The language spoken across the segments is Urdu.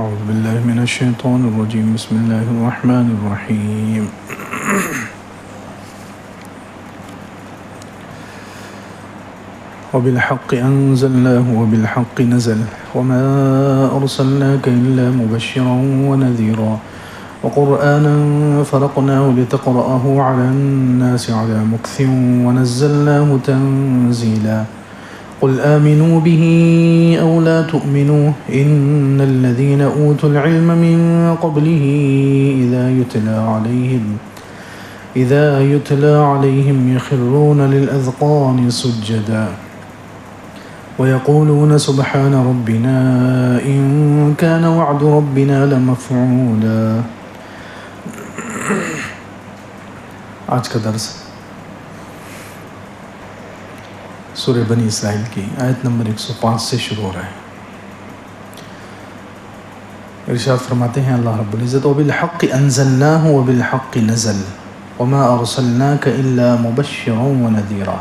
اعوذ باللہ من الشیطان الرجیم بسم اللہ الرحمن الرحیم وبالحق انزلناه وبالحق نزل وما ارسلناك الا مبشرا ونذيرا وقرآنا فرقناه لتقرأه على الناس على مكث ونزلناه تنزيلا قل آمنوا به أو لا تؤمنوا إن الذين أوتوا العلم من قبله إذا يتلى عليهم يخرون للأذقان سجدا ويقولون سبحان ربنا إن كان وعد ربنا لمفعولا. آج کا درس سورہ بنی اسرائیل کی آیت نمبر 105 سے شروع ہو رہا ہے. ارشاد فرماتے ہیں اللہ رب العزت وبالحق انزلناه وبالحق نزل وما ارسلناك الا مبشرا ونذيرا.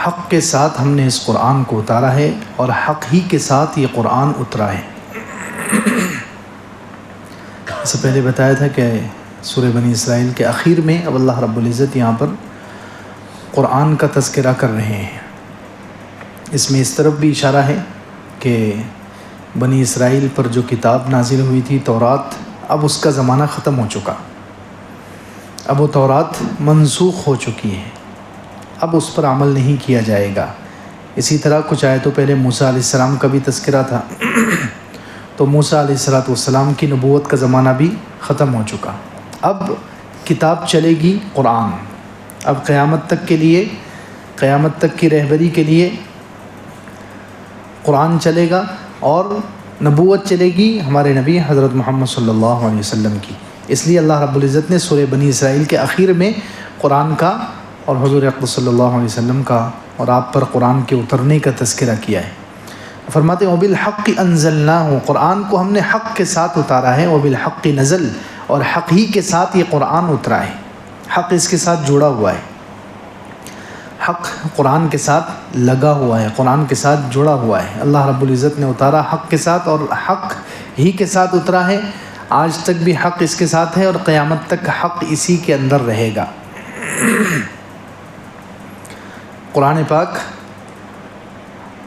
حق کے ساتھ ہم نے اس قرآن کو اتارا ہے اور حق ہی کے ساتھ یہ قرآن اترا ہے. اس سے پہلے بتایا تھا کہ سورہ بنی اسرائیل کے اخیر میں اب اللہ رب العزت یہاں پر قرآن کا تذکرہ کر رہے ہیں. اس میں اس طرف بھی اشارہ ہے کہ بنی اسرائیل پر جو کتاب نازل ہوئی تھی تورات، اب اس کا زمانہ ختم ہو چکا، اب وہ تورات منسوخ ہو چکی ہے، اب اس پر عمل نہیں کیا جائے گا. اسی طرح کچھ آیتوں پہلے موسیٰ علیہ السلام کا بھی تذکرہ تھا، تو موسیٰ علیہ السلام کی نبوت کا زمانہ بھی ختم ہو چکا. اب کتاب چلے گی قرآن، اب قیامت تک کے لیے، قیامت تک کی رہبری کے لیے قرآن چلے گا اور نبوت چلے گی ہمارے نبی حضرت محمد صلی اللہ علیہ وسلم کی. اس لیے اللہ رب العزت نے سورہ بنی اسرائیل کے اخیر میں قرآن کا اور حضور اقدس صلی اللہ علیہ وسلم کا اور آپ پر قرآن کے اترنے کا تذکرہ کیا ہے. فرماتے ہیں وبالحق انزلناہ، قرآن کو ہم نے حق کے ساتھ اتارا ہے، وبالحق نزل، اور حق ہی کے ساتھ یہ قرآن اترا ہے. حق اس کے ساتھ جڑا ہوا ہے، حق قرآن کے ساتھ لگا ہوا ہے، قرآن کے ساتھ جڑا ہوا ہے. اللہ رب العزت نے اتارا حق کے ساتھ اور حق ہی کے ساتھ اترا ہے. آج تک بھی حق اس کے ساتھ ہے اور قیامت تک حق اسی کے اندر رہے گا. قرآن پاک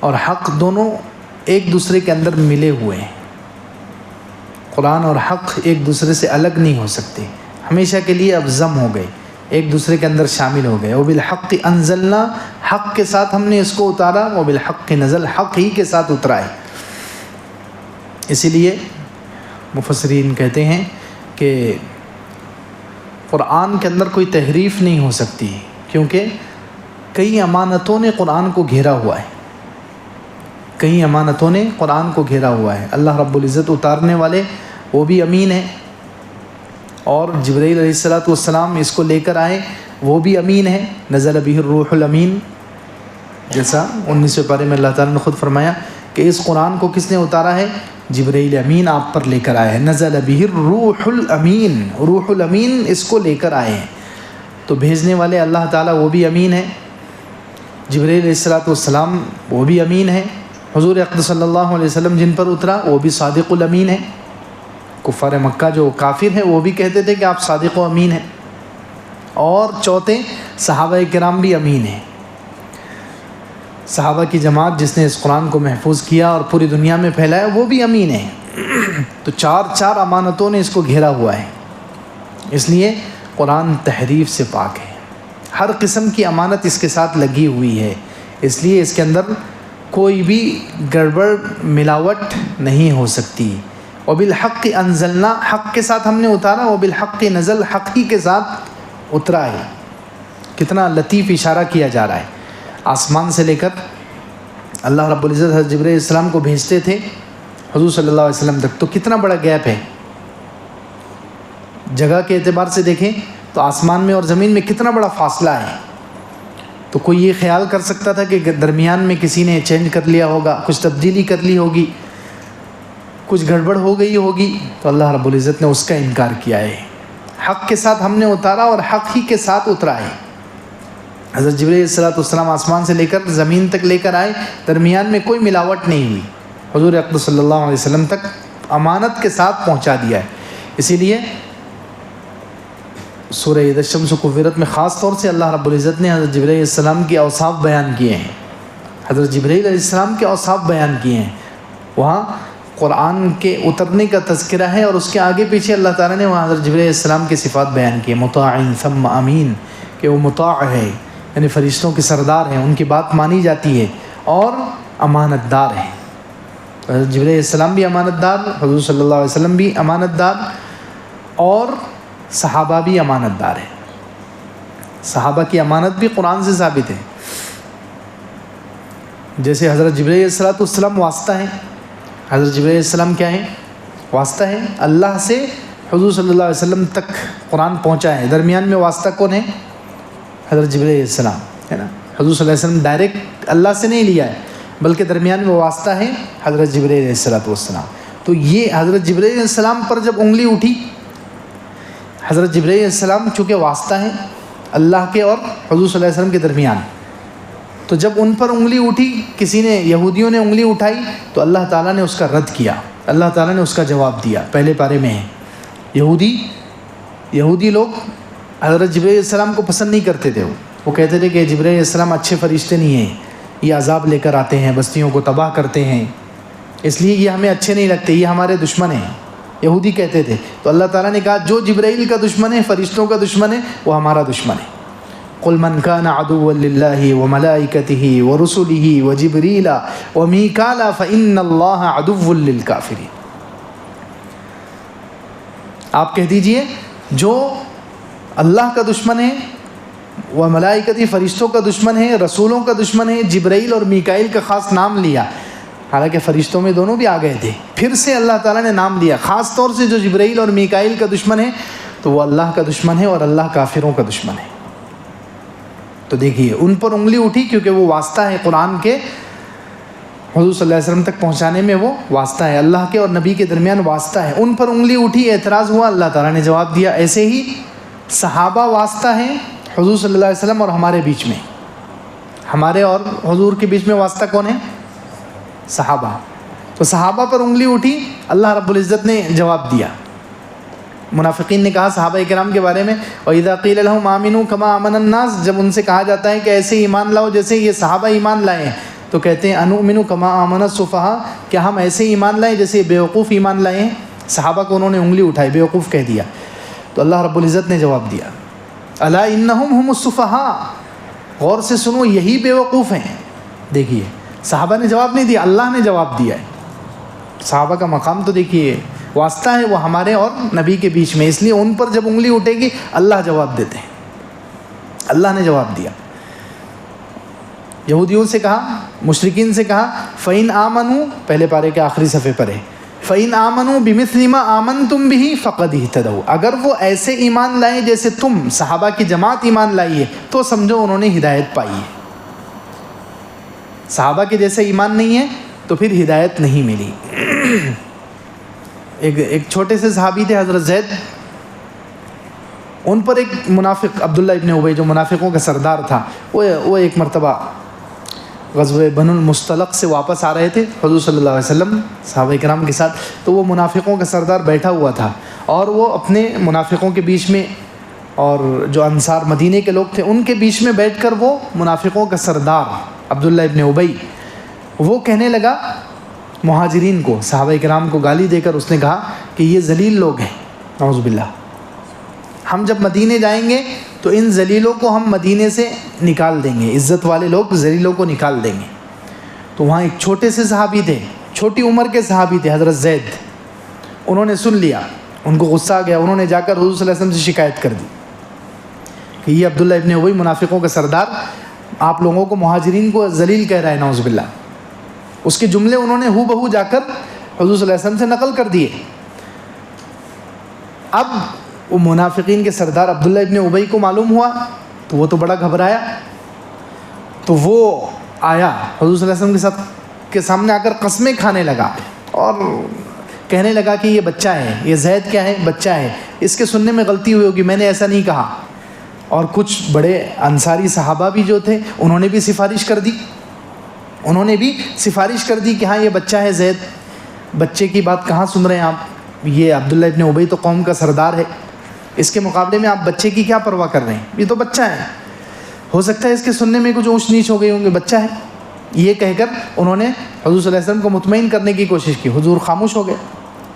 اور حق دونوں ایک دوسرے کے اندر ملے ہوئے ہیں. قرآن اور حق ایک دوسرے سے الگ نہیں ہو سکتے، ہمیشہ کے لیے اب ضم ہو گئے، ایک دوسرے کے اندر شامل ہو گئے. وبالحق انزلنا، حق کے ساتھ ہم نے اس کو اتارا، وبالحق نزل، حق ہی کے ساتھ اترا ہے. اسی لیے مفسرین کہتے ہیں کہ قرآن کے اندر کوئی تحریف نہیں ہو سکتی، کیونکہ کئی امانتوں نے قرآن کو گھیرا ہوا ہے، کئی امانتوں نے قرآن کو گھیرا ہوا ہے. اللہ رب العزت اتارنے والے وہ بھی امین ہیں، اور جبرائیل علیہ السلام اس کو لے کر آئے وہ بھی امین ہے. نزل بہ الروح الامین، جیسا 19ویں پارے میں اللہ تعالیٰ نے خود فرمایا کہ اس قرآن کو کس نے اتارا ہے؟ جبرائیل امین آپ پر لے کر آئے ہیں. نزل بہ الروح الامین، روح الامین اس کو لے کر آئے ہیں. تو بھیجنے والے اللہ تعالیٰ وہ بھی امین ہے، جبرائیل علیہ السلام وہ بھی امین ہے، حضور اقدس صلی اللہ علیہ وسلم جن پر اترا وہ بھی صادق الامین ہے. کفار مکہ جو کافر ہیں وہ بھی کہتے تھے کہ آپ صادق و امین ہیں. اور چوتھے صحابہ کرام بھی امین ہیں. صحابہ کی جماعت جس نے اس قرآن کو محفوظ کیا اور پوری دنیا میں پھیلایا وہ بھی امین ہیں. تو چار امانتوں نے اس کو گھیرا ہوا ہے. اس لیے قرآن تحریف سے پاک ہے، ہر قسم کی امانت اس کے ساتھ لگی ہوئی ہے. اس لیے اس کے اندر کوئی بھی گڑبڑ ملاوٹ نہیں ہو سکتی. وبالحق انزلنا، حق کے ساتھ ہم نے اتارا، وبالحق نزل، حق ہی کے ساتھ اترا ہے. کتنا لطیف اشارہ کیا جا رہا ہے. آسمان سے لے کر اللہ رب العزت حضرت جبرائیل علیہ السلام کو بھیجتے تھے حضور صلی اللہ علیہ وسلم تک، تو کتنا بڑا گیپ ہے. جگہ کے اعتبار سے دیکھیں تو آسمان میں اور زمین میں کتنا بڑا فاصلہ ہے. تو کوئی یہ خیال کر سکتا تھا کہ درمیان میں کسی نے چینج کر لیا ہوگا، کچھ تبدیلی کر لی ہوگی، کچھ گڑبڑ ہو گئی ہوگی؟ تو اللہ رب العزت نے اس کا انکار کیا ہے. حق کے ساتھ ہم نے اتارا اور حق ہی کے ساتھ اترا ہے. حضرت جبرائیل علیہ السلام آسمان سے لے کر زمین تک لے کر آئے، درمیان میں کوئی ملاوٹ نہیں ہوئی. حضور اقدس صلی اللہ علیہ وسلم تک امانت کے ساتھ پہنچا دیا ہے۔ اسی لیے سورہ اذا الشمس کورت میں خاص طور سے اللہ رب العزت نے حضرت جبرائیل علیہ السلام کے اوصاف بیان کیے ہیں، حضرت جبرائیل علیہ السلام کے اوصاف بیان کیے ہیں۔ وہاں قرآن کے اترنے کا تذکرہ ہے اور اس کے آگے پیچھے اللہ تعالیٰ نے وہاں حضرت جبرائیل علیہ السلام کی صفات بیان کی، مطاع ثم امین، کہ وہ مطاع ہے، یعنی فرشتوں کے سردار ہیں، ان کی بات مانی جاتی ہے، اور امانت دار ہیں۔ حضرت جبرائیل علیہ السلام بھی امانت دار، حضور صلی اللہ علیہ وسلم بھی امانت دار، اور صحابہ بھی امانت دار ہیں۔ صحابہ کی امانت بھی قرآن سے ثابت ہے۔ جیسے حضرت جبرائیل علیہ السلام واسطہ ہیں، حضرت جبرائیل علیہ السلام کیا ہیں؟ واسطہ ہے، اللہ سے حضور صلی اللہ علیہ وسلم تک قرآن پہنچا ہے۔ درمیان میں واسطہ کون ہے؟ حضرت جبرائیل علیہ السلام ہے نا۔ حضور صلی اللہ علیہ وسلم ڈائریکٹ اللہ سے نہیں لیا ہے، بلکہ درمیان میں واسطہ ہے حضرت جبرائیل علیہ السلام۔ تو یہ حضرت جبرائیل علیہ السلام پر جب انگلی اٹھی، حضرت جبرائیل علیہ السلام چونکہ واسطہ ہیں اللہ کے اور حضور صلی اللہ علیہ وسلم کے درمیان، تو جب ان پر انگلی اٹھی، کسی نے، یہودیوں نے انگلی اٹھائی، تو اللہ تعالیٰ نے اس کا رد کیا، اللہ تعالیٰ نے اس کا جواب دیا۔ پہلے پارے میں ہے، یہودی لوگ حضرت جبرائیل علیہ السلام کو پسند نہیں کرتے تھے، وہ کہتے تھے کہ جبرائیل علیہ السلام اچھے فرشتے نہیں ہیں، یہ عذاب لے کر آتے ہیں، بستیوں کو تباہ کرتے ہیں، اس لیے یہ ہمیں اچھے نہیں لگتے، یہ ہمارے دشمن ہیں، یہودی کہتے تھے۔ تو اللہ تعالیٰ نے کہا جو جبرائیل کا دشمن ہے، فرشتوں کا دشمن ہے، وہ ہمارا دشمن ہے۔ قل من كان عدوا لله وملائكته ورسله وجبريل وميكال فإن الله عدو للكافرين۔ آپ کہہ دیجئے جو اللہ کا دشمن ہے، وملائکتی، فرشتوں کا دشمن ہے، رسولوں کا دشمن ہے، جبرائیل اور میکائیل کا خاص نام لیا، حالانکہ فرشتوں میں دونوں بھی آ گئے تھے، پھر سے اللہ تعالیٰ نے نام دیا خاص طور سے جو جبرائیل اور میکائیل کا دشمن ہے، تو وہ اللہ کا دشمن ہے اور اللہ کافروں کا دشمن ہے۔ تو دیکھیے ان پر انگلی اٹھی کیونکہ وہ واسطہ ہے قرآن کے، حضور صلی اللہ علیہ وسلم تک پہنچانے میں وہ واسطہ ہے، اللہ کے اور نبی کے درمیان واسطہ ہے۔ ان پر انگلی اٹھی، اعتراض ہوا، اللہ تعالیٰ نے جواب دیا۔ ایسے ہی صحابہ واسطہ ہیں حضور صلی اللہ علیہ وسلم اور ہمارے بیچ میں، ہمارے اور حضور کے بیچ میں واسطہ کون ہے؟ صحابہ۔ تو صحابہ پر انگلی اٹھی، اللہ رب العزت نے جواب دیا۔ منافقین نے کہا صحابہ کرام کے بارے میں، وَإِذَا قِيلَ لَهُمْ آمِنُوا كَمَا آمَنَ النَّاسِ، جب ان سے کہا جاتا ہے کہ ایسے ایمان لاؤ جیسے یہ صحابہ ایمان لائے ہیں، تو کہتے ہیں أَنُؤْمِنُ كَمَا آمَنَ السُّفَهَاءُ، کیا ہم ایسے ایمان لائیں جیسے بیوقوف ایمان لائے ہیں؟ صحابہ کو انہوں نے انگلی اٹھائی، بیوقوف کہہ دیا۔ تو اللہ رب العزت نے جواب دیا، أَلَا إِنَّهُمْ هُمُ السُّفَهَاءُ، غور سے سنو، یہی بیوقوف ہیں۔ دیکھیے صحابہ نے جواب نہیں دیا، اللہ نے جواب دیا ہے۔ صحابہ کا مقام تو دیکھیے، واسطہ ہے وہ ہمارے اور نبی کے بیچ میں، اس لیے ان پر جب انگلی اٹھے گی اللہ جواب دیتے ہیں، اللہ نے جواب دیا۔ یہودیوں سے کہا، مشرکین سے کہا، فَإِنْ آمَنُوا، پہلے پارے کے آخری صفحے پر ہے، فَإِنْ آمَنُوا بِمِثْلِ مَا آمَنْتُمْ بِهِ فَقَدِ اهْتَدَوْا، اگر وہ ایسے ایمان لائیں جیسے تم صحابہ کی جماعت ایمان لائی ہے تو سمجھو انہوں نے ہدایت پائی ہے۔ صحابہ کے جیسے ایمان نہیں ہے تو پھر ہدایت نہیں ملی۔ ایک چھوٹے سے صحابی تھے حضرت زید، ان پر ایک منافق عبداللہ ابن ابی جو منافقوں کا سردار تھا، وہ ایک مرتبہ غزوہ بنو المصطلق سے واپس آ رہے تھے حضور صلی اللہ علیہ وسلم صحابہ کرام کے ساتھ، تو وہ منافقوں کا سردار بیٹھا ہوا تھا، اور وہ اپنے منافقوں کے بیچ میں، اور جو انصار مدینے کے لوگ تھے ان کے بیچ میں بیٹھ کر وہ منافقوں کا سردار عبداللہ ابن ابی وہ کہنے لگا مہاجرین کو، صحابہ کرام کو گالی دے کر اس نے کہا کہ یہ ذلیل لوگ ہیں، نعوذ باللہ، ہم جب مدینے جائیں گے تو ان ذلیلوں کو ہم مدینے سے نکال دیں گے، عزت والے لوگ ذلیلوں کو نکال دیں گے۔ تو وہاں ایک چھوٹے سے صحابی تھے، چھوٹی عمر کے صحابی تھے حضرت زید، انہوں نے سن لیا، ان کو غصہ آ گیا، انہوں نے جا کر حضور صلی اللہ علیہ وسلم سے شکایت کر دی کہ یہ عبداللہ ابن ابی منافقوں کا سردار آپ لوگوں کو، مہاجرین کو ذلیل کہہ رہا ہے، نعوذ باللہ۔ اس کے جملے انہوں نے ہو بہو جا کر حضور صلی اللہ علیہ وسلم سے نقل کر دیے۔ اب وہ منافقین کے سردار عبداللہ ابن ابی کو معلوم ہوا تو وہ تو بڑا گھبرایا، تو وہ آیا حضور صلی اللہ علیہ وسلم کے سامنے آ کر قسمیں کھانے لگا اور کہنے لگا کہ یہ بچہ ہے، یہ زید کیا ہے؟ بچہ ہے، اس کے سننے میں غلطی ہوئی ہوگی، میں نے ایسا نہیں کہا۔ اور کچھ بڑے انصاری صحابہ بھی جو تھے انہوں نے بھی سفارش کر دی انہوں نے بھی سفارش کر دی کہ ہاں یہ بچہ ہے زید، بچے کی بات کہاں سن رہے ہیں آپ، یہ عبداللہ ابن ابی تو قوم کا سردار ہے، اس کے مقابلے میں آپ بچے کی کیا پرواہ کر رہے ہیں، یہ تو بچہ ہے، ہو سکتا ہے اس کے سننے میں کچھ اونچ نیچ ہو گئی ہوں گے، بچہ ہے۔ یہ کہہ کر انہوں نے حضور صلی اللہ علیہ وسلم کو مطمئن کرنے کی کوشش کی، حضور خاموش ہو گئے۔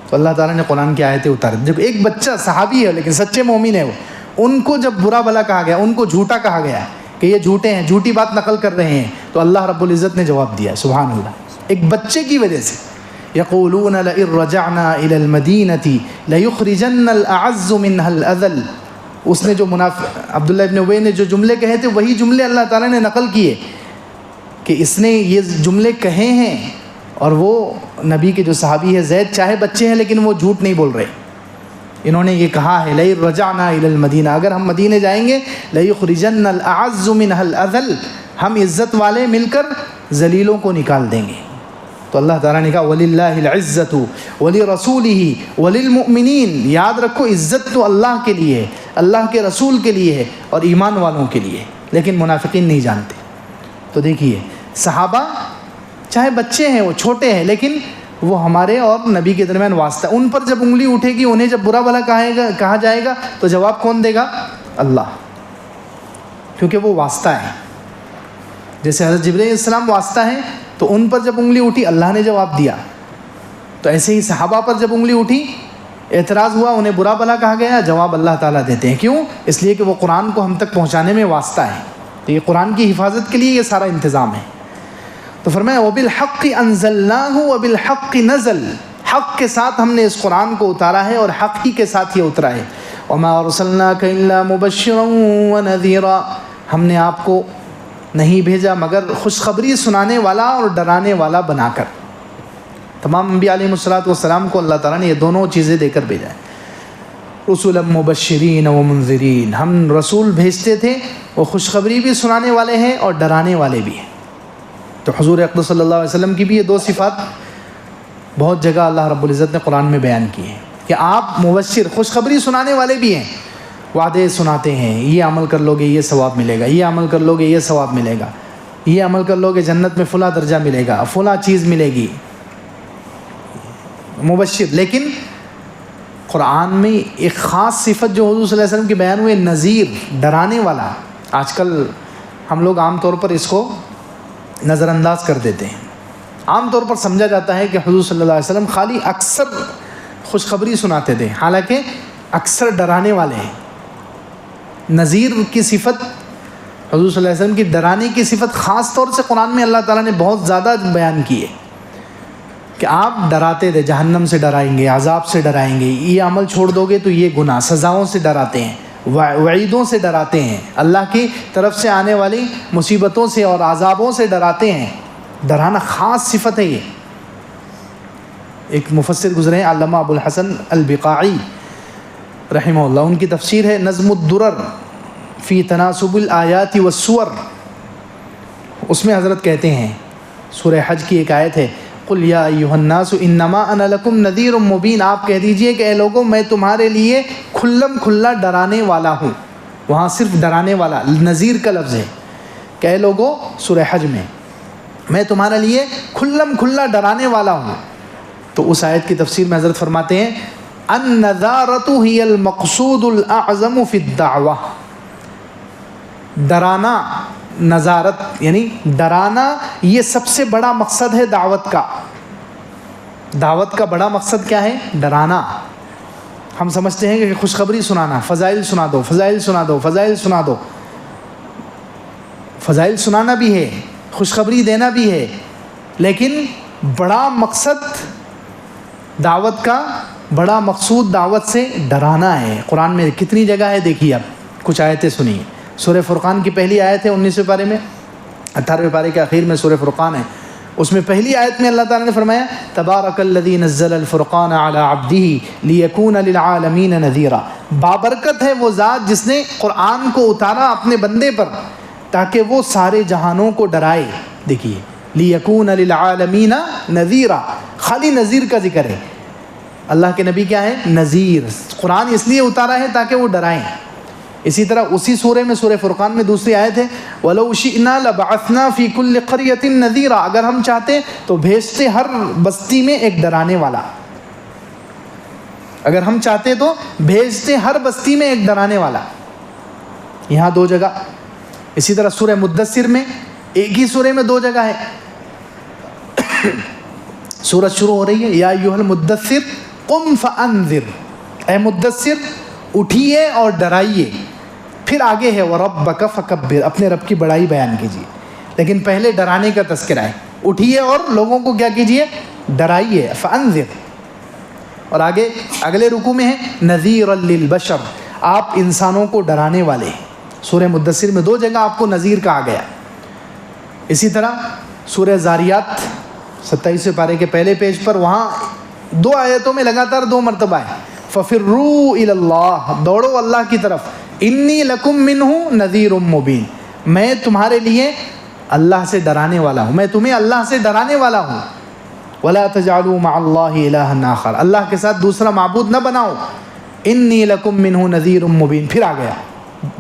تو اللہ تعالیٰ نے قرآن کی آیتیں اتاری۔ جب ایک بچہ صحابی ہے لیکن سچے مومن ہے، وہ ان کو جب برا بھلا کہا گیا، ان کو جھوٹا کہا گیا کہ یہ جھوٹے ہیں، جھوٹی بات نقل کر رہے ہیں، تو اللہ رب العزت نے جواب دیا، سبحان اللہ، ایک بچے کی وجہ سے۔ یقولون لئن رجعنا الى المدینة لیخرجن الاعز منها الاذل، اس نے جو عبداللہ ابن ابی نے جو جملے کہے تھے وہی جملے اللہ تعالیٰ نے نقل کیے کہ اس نے یہ جملے کہے ہیں، اور وہ نبی کے جو صحابی ہے زید، چاہے بچے ہیں لیکن وہ جھوٹ نہیں بول رہے، انہوں نے یہ کہا ہے لئن رجعنا الى المدینہ، اگر ہم مدینے جائیں گے لیخرجن الاعز منها الاذل، ہم عزت والے مل کر ذلیلوں کو نکال دیں گے۔ تو اللہ تعالیٰ نے کہا وَلِلَّهِ الْعِزَّةُ وَلِرَسُولِهِ وَلِلْمُؤْمِنِينَ، یاد رکھو عزت تو اللہ کے لیے ہے، اللہ کے رسول کے لیے ہے اور ایمان والوں کے لیے، لیکن منافقین نہیں جانتے۔ تو دیکھیے صحابہ چاہے بچے ہیں، وہ چھوٹے ہیں، لیکن وہ ہمارے اور نبی کے درمیان واسطہ، ان پر جب انگلی اٹھے گی، انہیں جب برا بھلا کہا جائے گا تو جواب کون دے گا؟ اللہ، کیونکہ وہ واسطہ ہے۔ جیسے حضرت جبرائیل علیہ السلام واسطہ ہیں، تو ان پر جب انگلی اٹھی اللہ نے جواب دیا، تو ایسے ہی صحابہ پر جب انگلی اٹھی، اعتراض ہوا، انہیں برا بھلا کہا گیا، جواب اللہ تعالیٰ دیتے ہیں۔ کیوں؟ اس لیے کہ وہ قرآن کو ہم تک پہنچانے میں واسطہ ہے، تو یہ قرآن کی حفاظت کے لیے یہ سارا انتظام ہے۔ تو فرمایا وَبِالْحَقِّ أَنزَلْنَاهُ وَبِالْحَقِّ نَزَلَ، حق کے ساتھ ہم نے اس قرآن کو اتارا ہے اور حق ہی کے ساتھ یہ اترا ہے۔ وَمَا أَرْسَلْنَاكَ إِلَّا مُبَشِّرًا وَنَذِيرًا، ہم نے آپ کو نہیں بھیجا مگر خوشخبری سنانے والا اور ڈرانے والا بنا کر۔ تمام انبیاء علیہ السلام کو اللہ تعالیٰ نے یہ دونوں چیزیں دے کر بھیجا ہے، رسولا مبشرین و منذرین، ہم رسول بھیجتے تھے، وہ خوشخبری بھی سنانے والے ہیں اور ڈرانے والے بھی ہیں۔ تو حضور اقدس صلی اللہ علیہ وسلم کی بھی یہ دو صفات بہت جگہ اللہ رب العزت نے قرآن میں بیان کی ہیں کہ آپ مبشر، خوشخبری سنانے والے بھی ہیں، وعدے سناتے ہیں، یہ عمل کر لو گے یہ ثواب ملے گا، یہ عمل کر لو گے یہ ثواب ملے گا، یہ عمل کر لو گے جنت میں فلاں درجہ ملے گا، فلاں چیز ملے گی، مبشر۔ لیکن قرآن میں ایک خاص صفت جو حضور صلی اللہ علیہ وسلم کی بیان ہوئے، نذیر، ڈرانے والا۔ آج کل ہم لوگ عام طور پر اس کو نظر انداز کر دیتے ہیں، عام طور پر سمجھا جاتا ہے کہ حضور صلی اللہ علیہ وسلم خالی اکثر خوشخبری سناتے تھے، حالانکہ اکثر ڈرانے والے ہیں۔ نذیر کی صفت، حضور صلی اللہ علیہ وسلم کی ڈرانے کی صفت خاص طور سے قرآن میں اللہ تعالیٰ نے بہت زیادہ بیان کی ہے کہ آپ ڈراتے تھے، جہنم سے ڈرائیں گے، عذاب سے ڈرائیں گے، یہ عمل چھوڑ دو گے تو یہ گناہ، سزاؤں سے ڈراتے ہیں، وعیدوں سے ڈراتے ہیں، اللہ کی طرف سے آنے والی مصیبتوں سے اور عذابوں سے ڈراتے ہیں۔ ڈرانا خاص صفت ہے یہ۔ ایک مفسر گزرے ہیں علامہ ابو الحسن البقاعی رحمہ اللہ، ان کی تفسیر ہے نظم الدرر فی تناسب الآیات والسور، اس میں حضرت کہتے ہیں، سورہ حج کی ایک آیت ہے، قل یا ایھا الناس انما انا لکم نذیر مبین، آپ کہہ دیجئے کہ اے لوگوں میں تمہارے لیے کھلم کھلا ڈرانے والا ہوں۔ وہاں صرف ڈرانے والا، نذیر کا لفظ ہے کہ اے لوگوں، سورہ حج میں تمہارے لیے کھلم کھلا ڈرانے والا ہوں۔ تو اس آیت کی تفسیر میں حضرت فرماتے ہیں النذارۃ ہی المقصود الاعظم فی الدعوہ، ڈرانا، نذارت یعنی ڈرانا، یہ سب سے بڑا مقصد ہے دعوت کا۔ دعوت کا بڑا مقصد کیا ہے؟ ڈرانا۔ ہم سمجھتے ہیں کہ خوشخبری سنانا، فضائل سنا دو، فضائل سنا دو، فضائل سنا دو، فضائل سنانا بھی ہے، خوشخبری دینا بھی ہے، لیکن بڑا مقصد دعوت کا، بڑا مقصود دعوت سے ڈرانا ہے۔ قرآن میں کتنی جگہ ہے دیکھیے، اب کچھ آیتیں سنیے۔ سورہ فرقان کی پہلی آیت ہے 19ویں پارے میں، 18ویں پارے کے آخر میں سورہ فرقان ہے، اس میں پہلی آیت میں اللہ تعالیٰ نے فرمایا تبارک الذی نزل الفرقان علی عبدہ لیکون للعالمین نذیرا، بابرکت ہے وہ ذات جس نے قرآن کو اتارا اپنے بندے پر تاکہ وہ سارے جہانوں کو ڈرائے۔ دیکھیے لیکون للعالمین نذیرا، خالی نذیر کا ذکر ہے۔ اللہ کے نبی کیا ہے؟ نذیر۔ قرآن اس لیے اتارا ہے تاکہ وہ ڈرائیں۔ اسی طرح اسی سورہ میں سورہ فرقان میں دوسری آیت ہے وَلَوْ شِئْنَا لَبَعَثْنَا فِي كُلِّ قَرْيَةٍ نَذِيرًا، اگر ہم چاہتے تو بھیجتے ہر بستی میں ایک ڈرانے والا، اگر ہم چاہتے تو بھیجتے ہر بستی میں ایک ڈرانے والا. یہاں 2 جگہ. اسی طرح سورہ مدثر میں ایک ہی سورہ میں 2 جگہ ہے. سورت شروع ہو رہی ہے یا ایھا المدثر قم فانذر، اے مدثر اٹھیے اور ڈرائیے. پھر آگے ہے وربک فکبر، اپنے رب کی بڑائی بیان کیجیے. لیکن پہلے ڈرانے کا تذکرہ ہے، اٹھیے اور لوگوں کو کیا کیجیے؟ ڈرائیے. فانذر. اور آگے اگلے رکوع میں ہے نذیرا للبشر، آپ انسانوں کو ڈرانے والے. سورہ مدثر میں 2 جگہ آپ کو نذیر کہا گیا. اسی طرح سورہ زاریات 27 پارے کے پہلے پیج پر وہاں 2 آیتوں میں لگاتار 2 مرتبہ ہے فَفِرُّوا إِلَى اللَّهِ، دوڑو اللہ کی طرف. انی لکم منہ نذیر مبین، میں تمہارے لیے اللہ سے ڈرانے والا ہوں، میں تمہیں اللہ سے ڈرانے والا ہوں. وَلَا تَجْعَلُوا مَعَ اللَّهِ إِلَٰهًا آخَرَ، اللہ کے ساتھ دوسرا معبود نہ بناؤ. انی لکم منہ نذیر مبین. پھر آ گیا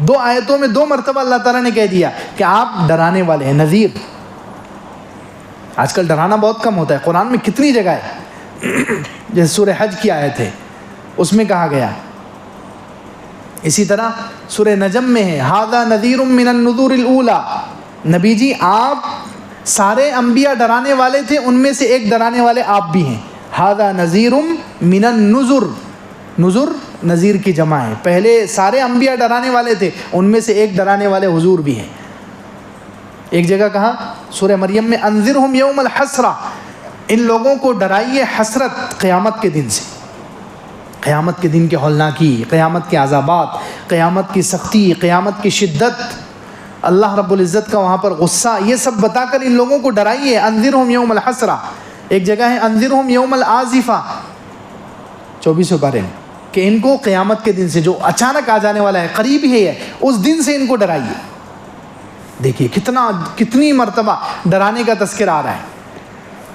2 آیتوں میں 2 مرتبہ اللہ تعالیٰ نے کہہ دیا کہ آپ ڈرانے والے ہیں، نذیر. آج کل ڈرانا بہت کم ہوتا ہے. قرآن میں کتنی جگہ ہے، جیسے سورہ حج کی آیت ہے اس میں کہا گیا. اسی طرح سورہ نجم میں ہے ھذا نذیر من النذور الاولیٰ، نبی جی آپ سارے انبیاء ڈرانے والے تھے، ان میں سے ایک ڈرانے والے آپ بھی ہیں. ھذا نذیر من النذر، نذر نذیر کی جمع ہے. پہلے سارے انبیاء ڈرانے والے تھے، ان میں سے ایک ڈرانے والے حضور بھی ہیں. ایک جگہ کہا سورہ مریم میں انذرہم یوم الحسرہ، ان لوگوں کو ڈرائیے حسرت، قیامت کے دن سے، قیامت کے دن کی ہولناکی، قیامت کے عذابات، قیامت کی سختی، قیامت کی شدت، اللہ رب العزت کا وہاں پر غصہ، یہ سب بتا کر ان لوگوں کو ڈرائیے. انذرہم یوم الحسرہ. ایک جگہ ہے انذرہم یوم الآزفہ 24 پارے میں، کہ ان کو قیامت کے دن سے جو اچانک آ جانے والا ہے، قریب ہی ہے، اس دن سے ان کو ڈرائیے. دیکھیے کتنی مرتبہ ڈرانے کا تذکرہ آ رہا ہے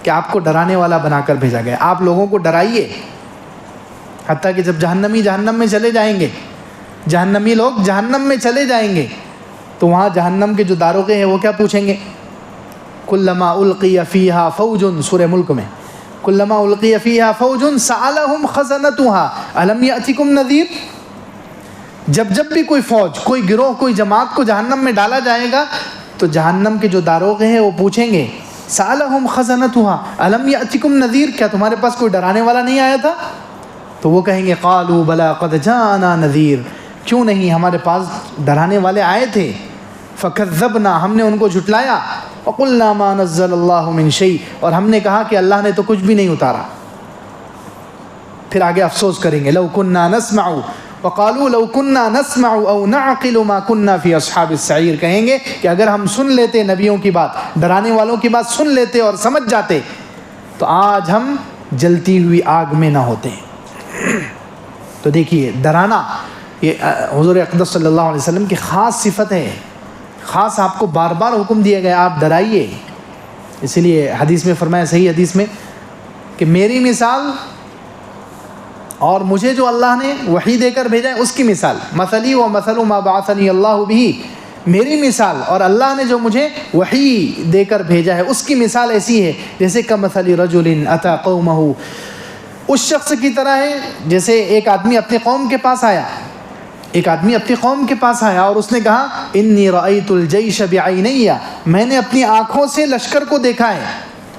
کہ آپ کو ڈرانے والا بنا کر بھیجا گیا. آپ لوگوں کو ڈرائیے. حتیٰ کہ جب جہنمی جہنم میں چلے جائیں گے، جہنمی لوگ جہنم میں چلے جائیں گے، تو وہاں جہنم کے جو داروغے ہیں وہ کیا پوچھیں گے؟ کلما القی فیہا فوج، سورہ ملک میں کلما القی فیہا فوج سألہم خزنتہا الم یأتکم نذیر. جب بھی کوئی فوج، کوئی گروہ، کوئی جماعت کو جہنم میں ڈالا جائے گا تو جہنم کے جو داروغے ہیں وہ پوچھیں گے سألہم خزنتہا الم یأتکم نذیر، کیا تمہارے پاس کوئی ڈرانے والا نہیں آیا تھا؟ تو وہ کہیں گے قالوا بلا قد جاءنا نذیر، کیوں نہیں، ہمارے پاس ڈرانے والے آئے تھے. فکذبنا، ہم نے ان کو جھٹلایا. وقلنا ما نزل اللہ من شیء، اور ہم نے کہا کہ اللہ نے تو کچھ بھی نہیں اتارا. پھر آگے افسوس کریں گے لو كنا نسمع، وقالوا لو كنا نسمع او نعقل ما كنا في اصحاب السعیر، کہیں گے کہ اگر ہم سن لیتے نبیوں کی بات، ڈرانے والوں کی بات سن لیتے اور سمجھ جاتے تو آج ہم جلتی ہوئی آگ میں نہ ہوتے. تو دیکھیے ڈرانا یہ حضور اقدس صلی اللہ علیہ وسلم کی خاص صفت ہے. خاص آپ کو بار بار حکم دیا گیا آپ ڈرائیے. اسی لیے حدیث میں فرمایا، صحیح حدیث میں، کہ میری مثال اور مجھے جو اللہ نے وحی دے کر بھیجا ہے اس کی مثال، مثلی و مثل ما بعثنی اللہ بہ، میری مثال اور اللہ نے جو مجھے وحی دے کر بھیجا ہے اس کی مثال ایسی ہے جیسے کمثل رجل اتی قومہ، اس شخص کی طرح ہے جیسے ایک آدمی اپنے قوم کے پاس آیا، ایک آدمی اپنی قوم کے پاس آیا اور اس نے کہا انی رأیت الجیش بعینی، میں نے اپنی آنکھوں سے لشکر کو دیکھا ہے.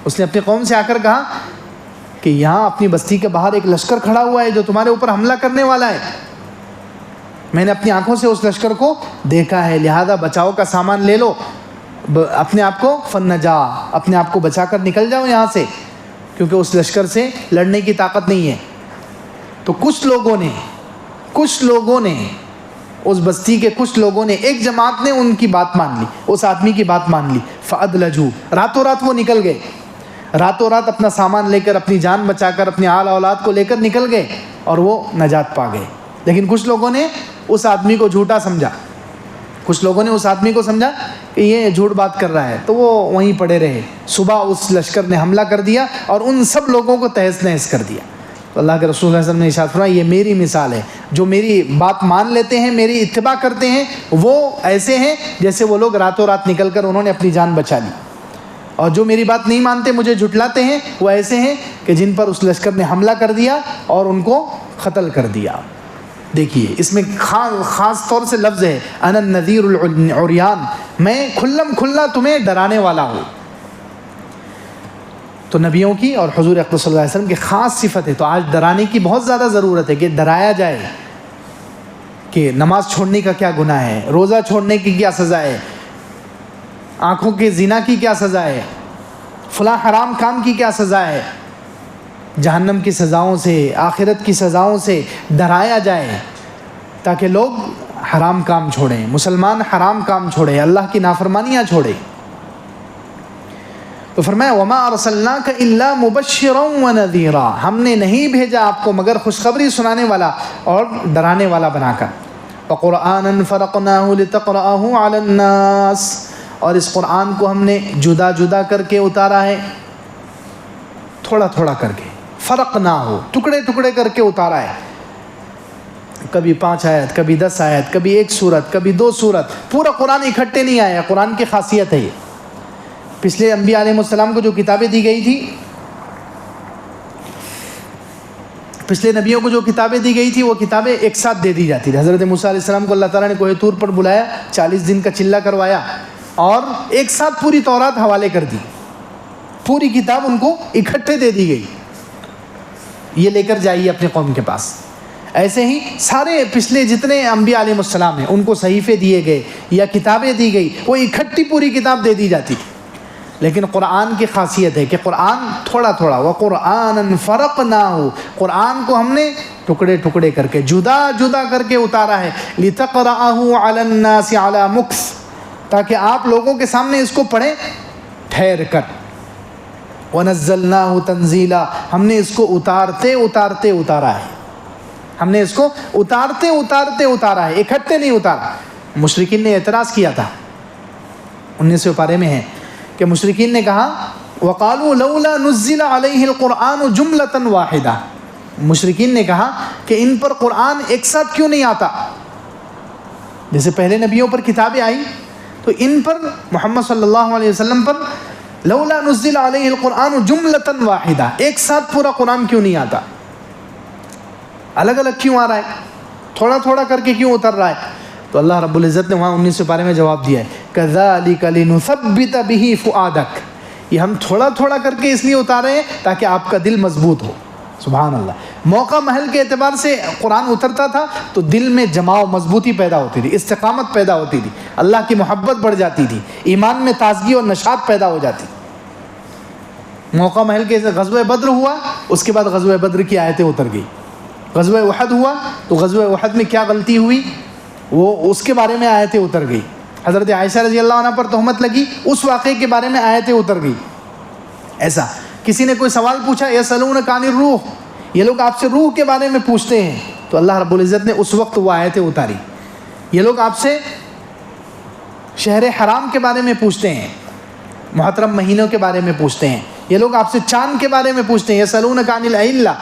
اس نے اپنی قوم سے آ کر کہا کہ یہاں اپنی بستی کے باہر ایک لشکر کھڑا ہوا ہے جو تمہارے اوپر حملہ کرنے والا ہے، میں نے اپنی آنکھوں سے اس لشکر کو دیکھا ہے، لہذا بچاؤ کا سامان لے لو، اپنے آپ کو فنجا، اپنے آپ کو بچا کر نکل جاؤ یہاں سے، کیونکہ اس لشکر سے لڑنے کی طاقت نہیں ہے. تو کچھ لوگوں نے اس بستی کے کچھ لوگوں نے، ایک جماعت نے ان کی بات مان لی، اس آدمی کی بات مان لی. فَأَدْلَجُوا، راتوں رات وہ نکل گئے، راتوں رات اپنا سامان لے کر، اپنی جان بچا کر، اپنی آل اولاد کو لے کر نکل گئے اور وہ نجات پا گئے. لیکن کچھ لوگوں نے اس آدمی کو جھوٹا سمجھا، کچھ لوگوں نے اس آدمی کو سمجھا کہ یہ جھوٹ بات کر رہا ہے، تو وہ وہیں پڑے رہے. صبح اس لشکر نے حملہ کر دیا اور ان سب لوگوں کو تہس نہس کر دیا. تو اللہ کے رسول صلی اللہ علیہ وسلم نے ارشاد فرمایا یہ میری مثال ہے، جو میری بات مان لیتے ہیں، میری اتباع کرتے ہیں، وہ ایسے ہیں جیسے وہ لوگ راتوں رات نکل کر انہوں نے اپنی جان بچا لی، اور جو میری بات نہیں مانتے، مجھے جھٹلاتے ہیں، وہ ایسے ہیں کہ جن پر اس لشکر نے حملہ کر دیا اور ان کو قتل کر دیا۔ دیکھیے اس میں خاص طور سے لفظ ہے انا النذیر العریان، میں کھلم کھلا تمہیں ڈرانے والا ہوں۔ تو نبیوں کی اور حضور اقدس صلی اللہ علیہ وسلم کی خاص صفت ہے۔ تو آج ڈرانے کی بہت زیادہ ضرورت ہے کہ ڈرایا جائے کہ نماز چھوڑنے کا کیا گناہ ہے، روزہ چھوڑنے کی کیا سزا ہے، آنکھوں کے زنا کی کیا سزا ہے، فلاں حرام کام کی کیا سزا ہے، جہنم کی سزاؤں سے، آخرت کی سزاؤں سے ڈرایا جائے تاکہ لوگ حرام کام چھوڑیں، مسلمان حرام کام چھوڑے، اللہ کی نافرمانیاں چھوڑے۔ تو فرمایا وما ارسلناک الا مبشرا ونذیرا، ہم نے نہیں بھیجا آپ کو مگر خوشخبری سنانے والا اور ڈرانے والا بنا کر۔ وقرآنا فرقناہ لتقرأہ علی الناس، اور اس قرآن کو ہم نے جدا جدا کر کے اتارا ہے، تھوڑا تھوڑا کر کے، فرق نہ ہو، ٹکڑے ٹکڑے کر کے اتارا ہے، کبھی 5 آیت، کبھی 10 آیت، کبھی 1 سورت، کبھی 2 سورت، پورا قرآن اکٹھے نہیں آیا۔ قرآن کی خاصیت ہے یہ۔ پچھلے انبیاء علیہ السلام کو جو کتابیں دی گئی تھی، پچھلے نبیوں کو جو کتابیں دی گئی تھی، وہ کتابیں ایک ساتھ دے دی جاتی تھی۔ حضرت موسیٰ علیہ السلام کو اللہ تعالیٰ نے کوہ طور پر بلایا، 40 دن کا چلہ کروایا اور ایک ساتھ پوری تورات حوالے کر دی، پوری کتاب ان کو اکٹھے دے دی گئی، یہ لے کر جائیے اپنے قوم کے پاس۔ ایسے ہی سارے پچھلے جتنے انبیاء علیہ السلام ہیں ان کو صحیفے دیے گئے یا کتابیں دی گئی، وہ اکٹھی پوری کتاب دے دی جاتی تھی۔ لیکن قرآن کی خاصیت ہے کہ قرآن تھوڑا تھوڑا، وَقُرْآنًا فَرَقْنَاهُ، قرآن کو ہم نے ٹکڑے ٹکڑے کر کے، جدا جدا کر کے اتارا ہے، لِتَقْرَأَهُ عَلَى النَّاسِ عَلَى مُكْثٍ، تاکہ آپ لوگوں کے سامنے اس کو پڑھیں ٹھہر کر۔ وَنَزَّلْنَاهُ تَنزِيلًا، ہم نے اس کو اتارتے اتارتے اتارا ہے، ہم نے اس کو اتارتے اتارتے اتارا ہے، اکٹھے نہیں اتارا۔ مشرکین نے اعتراض کیا تھا، 19ویں پارے میں ہے کہ مشرکین نے کہا وَقَالُوا لَوْلَا نُزِّلَ عَلَيْهِ الْقُرْآنُ جُمْلَةً وَاحِدَةً، مشرکین نے کہا کہ ان پر قرآن ایک ساتھ کیوں نہیں آتا؟ جیسے پہلے نبیوں پر کتابیں آئی تو ان پر محمد صلی اللہ علیہ وسلم پر لولا نزل علیہ القرآن جملة واحدہ، ایک ساتھ پورا قرآن کیوں نہیں آتا؟ الگ الگ کیوں آ رہا ہے؟ تھوڑا تھوڑا کر کے کیوں اتر رہا ہے؟ تو اللہ رب العزت نے وہاں 19ویں پارے میں جواب دیا ہے کذالک لنثبت به فؤادک، یہ ہم تھوڑا تھوڑا کر کے اس لیے اتارے ہیں تاکہ آپ کا دل مضبوط ہو۔ سبحان اللہ، موقع محل کے اعتبار سے قرآن اترتا تھا تو دل میں جماؤ، مضبوطی پیدا ہوتی تھی، استقامت پیدا ہوتی تھی، اللہ کی محبت بڑھ جاتی تھی، ایمان میں تازگی اور نشاط پیدا ہو جاتی۔ موقع محل کے غزوہ بدر ہوا، اس کے بعد غزوہ بدر کی آیتیں اتر گئی۔ غزوہ احد ہوا تو غزوہ احد میں کیا غلطی ہوئی وہ اس کے بارے میں آیتیں اتر گئی۔ حضرت عائشہ رضی اللہ عنہ پر تہمت لگی، اس واقعے کے بارے میں آیتیں اتر گئی۔ ایسا کسی نے کوئی سوال پوچھا یسألونک عن الروح، یہ لوگ آپ سے روح کے بارے میں پوچھتے ہیں، تو اللہ رب العزت نے اس وقت وہ آیتیں اتاری۔ یہ لوگ آپ سے شہر حرام کے بارے میں پوچھتے ہیں، محترم مہینوں کے بارے میں پوچھتے ہیں، یہ لوگ آپ سے چاند کے بارے میں پوچھتے ہیں، یسألونک عن الاہلہ۔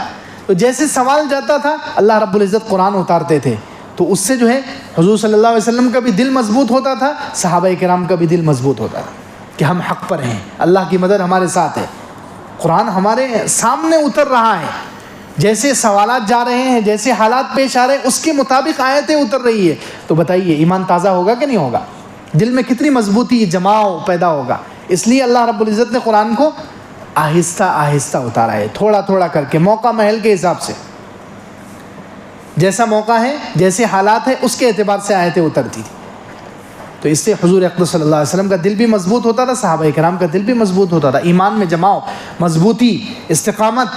تو جیسے سوال جاتا تھا اللہ رب العزت قرآن اتارتے تھے، تو اس سے جو ہے حضور صلی اللہ علیہ وسلم کا بھی دل مضبوط ہوتا تھا، صحابہ کرام کا بھی دل مضبوط ہوتا تھا کہ ہم حق پر ہیں، اللہ کی مدد ہمارے ساتھ ہے، قرآن ہمارے سامنے اتر رہا ہے، جیسے سوالات جا رہے ہیں، جیسے حالات پیش آ رہے ہیں اس کے مطابق آیتیں اتر رہی ہے۔ تو بتائیے ایمان تازہ ہوگا کہ نہیں ہوگا؟ دل میں کتنی مضبوطی، جماؤ پیدا ہوگا۔ اس لیے اللہ رب العزت نے قرآن کو آہستہ آہستہ اتارا ہے، تھوڑا تھوڑا کر کے، موقع محل کے حساب سے، جیسا موقع ہے، جیسے حالات ہے، اس کے اعتبار سے آیتیں اترتی تھی۔ تو اس سے حضور اقدس صلی اللہ علیہ وسلم کا دل بھی مضبوط ہوتا تھا، صحابہ کرام کا دل بھی مضبوط ہوتا تھا، ایمان میں جماؤ، مضبوطی، استقامت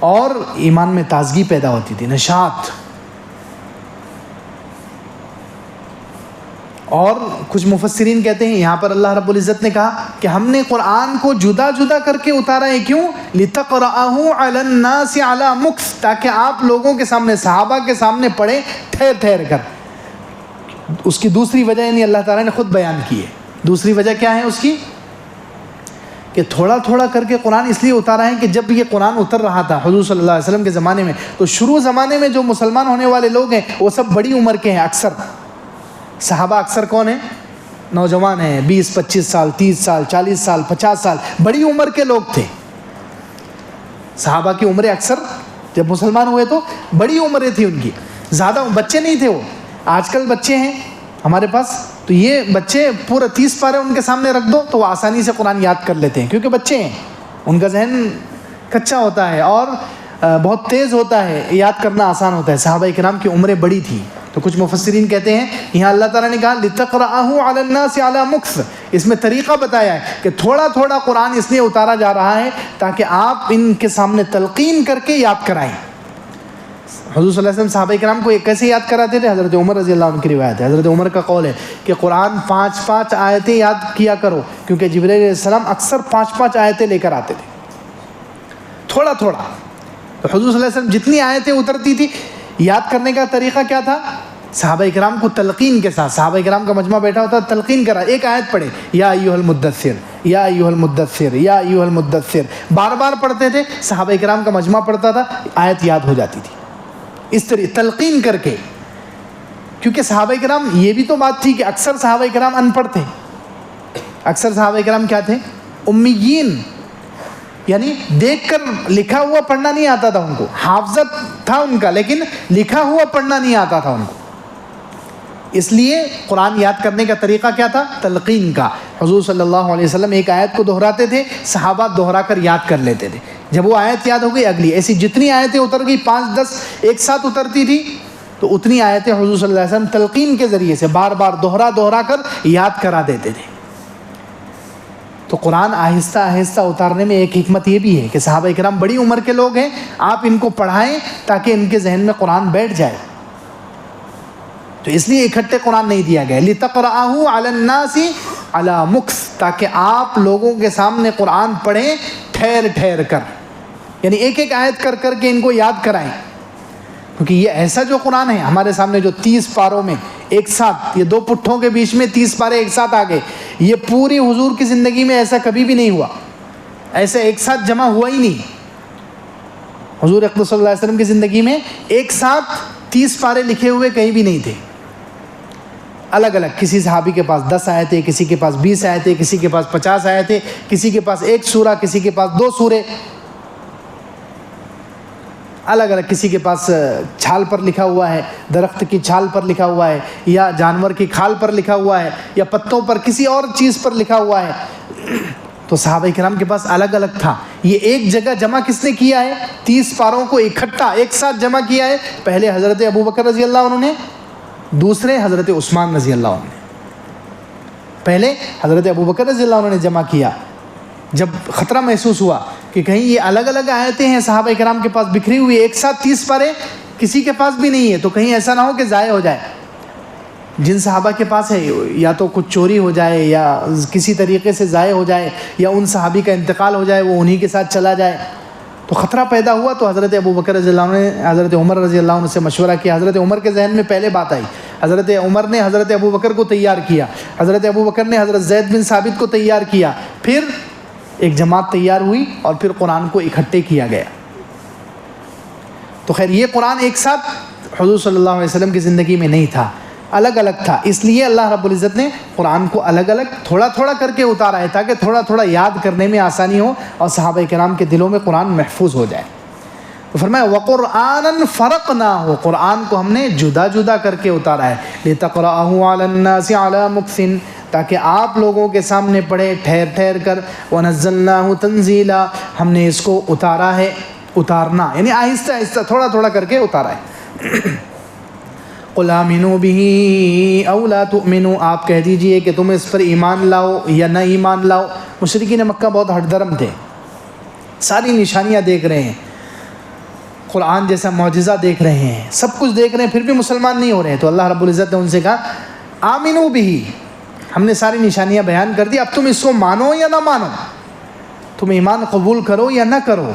اور ایمان میں تازگی پیدا ہوتی تھی، نشاط۔ اور کچھ مفسرین کہتے ہیں یہاں پر اللہ رب العزت نے کہا کہ ہم نے قرآن کو جدا جدا کر کے اتارا ہے، کیوں؟ لِتَقْرَأَهُ عَلَى النَّاسِ عَلَى مُكْثٍ، تاکہ آپ لوگوں کے سامنے، صحابہ کے سامنے پڑھیں ٹھہر ٹھہر کر۔ اس کی دوسری وجہ یعنی اللہ تعالیٰ نے خود بیان کی ہے۔ دوسری وجہ کیا ہے اس کی؟ کہ تھوڑا تھوڑا کر کے قرآن اس لیے اتارا ہے کہ جب یہ قرآن اتر رہا تھا حضور صلی اللہ علیہ وسلم کے زمانے میں، تو شروع زمانے میں جو مسلمان ہونے والے لوگ ہیں وہ سب بڑی عمر کے ہیں. اکثر صحابہ اکثر کون ہیں؟ نوجوان ہیں، 20-25 سال، 30 سال، 40 سال، 50 سال، بڑی عمر کے لوگ تھے. صحابہ کی عمریں اکثر جب مسلمان ہوئے تو بڑی عمریں تھی ان کی، زیادہ بچے نہیں تھے وہ. آج کل بچے ہیں ہمارے پاس، تو یہ بچے پورا 30 پارے ان کے سامنے رکھ دو تو وہ آسانی سے قرآن یاد کر لیتے ہیں، کیونکہ بچے ہیں، ان کا ذہن کچا ہوتا ہے اور بہت تیز ہوتا ہے، یاد کرنا آسان ہوتا ہے. صحابہ کرام کی عمریں بڑی تھی. تو کچھ مفسرین کہتے ہیں یہاں اللہ تعالیٰ نے کہا لِتَقْرَأَهُ عَلَى النَّاسِ عَلَى مُكْثٍ، اس میں طریقہ بتایا ہے کہ تھوڑا تھوڑا قرآن اس لیے اتارا جا رہا ہے تاکہ آپ ان کے سامنے تلقین کر کے یاد کرائیں. حضور صلی اللہ علیہ وسلم صحابہ کرام کو کیسے یاد کراتے تھے؟ حضرت عمر رضی اللہ عنہ کی روایت ہے. حضرت عمر کا قول ہے کہ قرآن 5 آیتیں یاد کیا کرو، کیونکہ جبرائیل علیہ السلام اکثر 5 آیتیں لے کر آتے تھے تھوڑا تھوڑا. تو حضور صلی اللہ علیہ وسلم جتنی آیتیں اترتی تھی، یاد کرنے کا طریقہ کیا تھا؟ صحابہ کرام کو تلقین کے ساتھ، صحابہ کرام کا مجمع بیٹھا ہوتا تلقین کرا، ایک آیت پڑھے یا ایھا المدثر یا ایھا المدثر یا ایھا المدثر، بار بار پڑھتے تھے. صحابہ کرام کا مجمع پڑھتا تھا، آیت یاد ہو جاتی تھی اس طرح تلقین کر کے. کیونکہ صحابہ کرام یہ بھی تو بات تھی کہ اکثر صحابہ کرام ان پڑھ تھے. اکثر صحابہ کرام کیا تھے؟ امیین، یعنی دیکھ کر لکھا ہوا پڑھنا نہیں آتا تھا ان کو. حافظت تھا ان کا لیکن لکھا ہوا پڑھنا نہیں آتا تھا ان کو. اس لیے قرآن یاد کرنے کا طریقہ کیا تھا؟ تلقین کا. حضور صلی اللہ علیہ وسلم ایک آیت کو دہراتے تھے، صحابہ دہرا کر یاد کر لیتے تھے. جب وہ آیت یاد ہو گئی اگلی، ایسی جتنی آیتیں اتر گئی 5-10 ایک ساتھ اترتی تھی، تو اتنی آیتیں حضور صلی اللہ علیہ وسلم تلقین کے ذریعے سے بار بار دہرا کر یاد کرا دیتے تھے. تو قرآن آہستہ آہستہ اتارنے میں ایک حکمت یہ بھی ہے کہ صحابہ کرام بڑی عمر کے لوگ ہیں، آپ ان کو پڑھائیں تاکہ ان کے ذہن میں قرآن بیٹھ جائے. تو اس لیے اکٹھے قرآن نہیں دیا گیا. لِتَقْرَأَهُ عَلَى النَّاسِ عَلَى مُكْثٍ، تاکہ آپ لوگوں کے سامنے قرآن پڑھیں ٹھہر ٹھہر کر، یعنی ایک ایک آیت کر کر کے ان کو یاد کرائیں. کیونکہ یہ ایسا جو قرآن ہے ہمارے سامنے جو 30 پاروں میں ایک ساتھ، یہ 2 پٹھوں کے بیچ میں 30 پارے ایک ساتھ آ گئے، یہ پوری حضور کی زندگی میں ایسا کبھی بھی نہیں ہوا، ایسا ایک ساتھ جمع ہوا ہی نہیں. حضور اقدس صلی اللہ علیہ وسلم کی زندگی میں ایک ساتھ 30 پارے لکھے ہوئے کہیں بھی نہیں تھے. الگ الگ، کسی صحابی کے پاس 10 آیتیں، کسی کے پاس 20 آیتیں، کسی کے پاس 50 آیتیں، کسی کے پاس 1 سورہ، کسی کے پاس 2 سورے، الگ الگ. کسی کے پاس چھال پر لکھا ہوا ہے، درخت کی چھال پر لکھا ہوا ہے، یا جانور کی کھال پر لکھا ہوا ہے، یا پتوں پر کسی اور چیز پر لکھا ہوا ہے. تو صحابہ کرام کے پاس الگ الگ تھا. یہ ایک جگہ جمع کس نے کیا ہے؟ 30 پاروں کو اکٹھا ایک ساتھ جمع کیا ہے. پہلے حضرت ابو بکر رضی اللہ عنہ نے، دوسرے حضرت عثمان رضی اللہ عنہ نے. پہلے حضرت ابو بکر رضی اللہ عنہ نے جمع کیا. جب خطرہ محسوس ہوا کہ کہیں یہ الگ الگ آیتیں ہیں صحابہ کرام کے پاس بکھری ہوئی، ایک ساتھ 30 پارے کسی کے پاس بھی نہیں ہے، تو کہیں ایسا نہ ہو کہ ضائع ہو جائے. جن صحابہ کے پاس ہے یا تو کچھ چوری ہو جائے یا کسی طریقے سے ضائع ہو جائے، یا ان صحابی کا انتقال ہو جائے، وہ انہی کے ساتھ چلا جائے. تو خطرہ پیدا ہوا. تو حضرت ابو بکر رضی اللہ عنہ نے حضرت عمر رضی اللہ عنہ سے مشورہ کیا. حضرت عمر کے ذہن میں پہلے بات آئی، حضرت عمر نے حضرت ابو بکر کو تیار کیا، حضرت ابو بکر نے حضرت زید بن ثابت کو تیار کیا، پھر ایک جماعت تیار ہوئی اور پھر قرآن کو اکٹھے کیا گیا. تو خیر یہ قرآن ایک ساتھ حضور صلی اللہ علیہ وسلم کی زندگی میں نہیں تھا، الگ الگ تھا. اس لیے اللہ رب العزت نے قرآن کو الگ الگ تھوڑا تھوڑا کر کے اتارا ہے تاکہ تھوڑا تھوڑا یاد کرنے میں آسانی ہو اور صحابہ کرام کے دلوں میں قرآن محفوظ ہو جائے. تو فرمایا وَقُرْآنًا فَرَقْنَاهُ، قرآن کو ہم نے جدا جدا کر کے اتارا ہے. لِتَقْرَأَهُ عَلَى النَّاسِ عَلَى مُكْثٍ، تاکہ آپ لوگوں کے سامنے پڑھے ٹھہر ٹھہر کر. وَنَزَّلْنَاهُ تَنزِيلًا، ہم نے اس کو اتارا ہے، اتارنا یعنی آہستہ آہستہ تھوڑا تھوڑا کر کے اتارا ہے. قُلْ آمِنُوا بِهِ أَوْ لَا تُؤْمِنُوا، آپ کہہ دیجئے کہ تم اس پر ایمان لاؤ یا نہ ایمان لاؤ. مشرکین مکہ بہت ہٹ درم تھے، ساری نشانیاں دیکھ رہے ہیں، قرآن جیسا معجزہ دیکھ رہے ہیں، سب کچھ دیکھ رہے ہیں، پھر بھی مسلمان نہیں ہو رہے ہیں. تو اللہ رب العزت نے ان سے کہا آمنوا بہ، ہم نے ساری نشانیاں بیان کر دی، اب تم اس کو مانو یا نہ مانو، تم ایمان قبول کرو یا نہ کرو.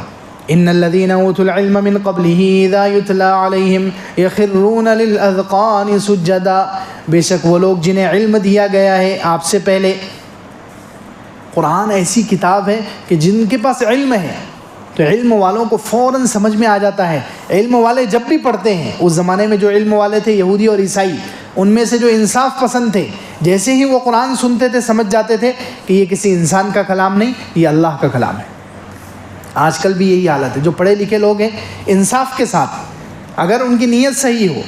ان الذين اوتوا العلم من قبله اذا يتلى عليهم يخرون للاذقان سجدا، بے شک وہ لوگ جنہیں علم دیا گیا ہے آپ سے پہلے، قرآن ایسی کتاب ہے کہ جن کے پاس علم ہے تو علم والوں کو فوراً سمجھ میں آ جاتا ہے. علم والے جب بھی پڑھتے ہیں، اس زمانے میں جو علم والے تھے یہودی اور عیسائی، ان میں سے جو انصاف پسند تھے، جیسے ہی وہ قرآن سنتے تھے سمجھ جاتے تھے کہ یہ کسی انسان کا کلام نہیں، یہ اللہ کا کلام ہے. آج کل بھی یہی حالت ہے. جو پڑھے لکھے لوگ ہیں انصاف کے ساتھ، اگر ان کی نیت صحیح ہو،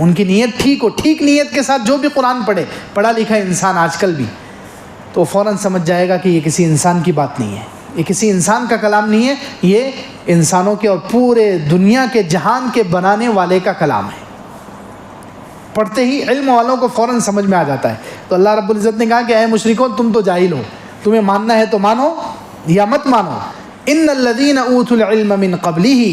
ان کی نیت ٹھیک ہو، ٹھیک نیت کے ساتھ جو بھی قرآن پڑھے، پڑھا لکھا انسان آج کل بھی، تو فوراً سمجھ جائے گا کہ یہ کسی انسان کی بات نہیں ہے، یہ کسی انسان کا کلام نہیں ہے، یہ انسانوں کے اور پورے دنیا کے جہان کے بنانے والے کا کلام ہے. پڑھتے ہی علم والوں کو فوراً سمجھ میں آ جاتا ہے. تو اللہ رب العزت نے کہا کہ اے مشرکوں، تم تو جاہل ہو، تمہیں ماننا ہے تو مانو یا مت مانو. ان الذین اوتوا العلم من قبلہ،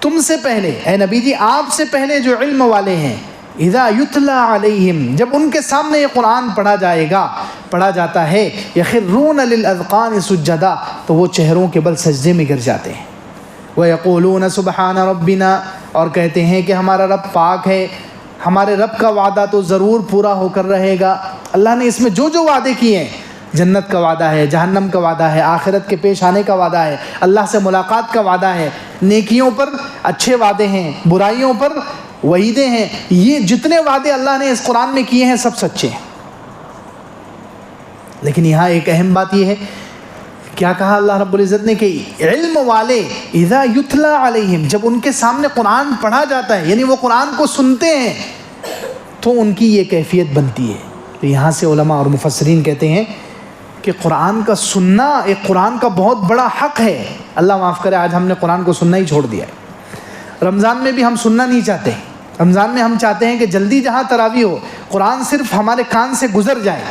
تم سے پہلے اے نبی جی، آپ سے پہلے جو علم والے ہیں، اذا یتلی علیہم، جب ان کے سامنے یہ قرآن پڑھا جاتا ہے، یخرون للاذقان سجدا، تو وہ چہروں کے بل سجدے میں گر جاتے ہیں. ویقولون سبحان ربنا، اور کہتے ہیں کہ ہمارا رب پاک ہے، ہمارے رب کا وعدہ تو ضرور پورا ہو کر رہے گا. اللہ نے اس میں جو جو وعدے کیے ہیں، جنت کا وعدہ ہے، جہنم کا وعدہ ہے، آخرت کے پیش آنے کا وعدہ ہے، اللہ سے ملاقات کا وعدہ ہے، نیکیوں پر اچھے وعدے ہیں، برائیوں پر وعیدیں ہیں. یہ جتنے وعدے اللہ نے اس قرآن میں کیے ہیں سب سچے ہیں. لیکن یہاں ایک اہم بات یہ ہے، کیا کہا اللہ رب العزت نے کہ علم والے اذا یتلی علیہم، جب ان کے سامنے قرآن پڑھا جاتا ہے، یعنی وہ قرآن کو سنتے ہیں، تو ان کی یہ کیفیت بنتی ہے. تو یہاں سے علماء اور مفسرین کہتے ہیں کہ قرآن کا سننا ایک قرآن کا بہت بڑا حق ہے. اللہ معاف کرے، آج ہم نے قرآن کو سننا ہی چھوڑ دیا ہے. رمضان میں بھی ہم سننا نہیں چاہتے. رمضان میں ہم چاہتے ہیں کہ جلدی جہاں تراویح ہو، قرآن صرف ہمارے کان سے گزر جائے،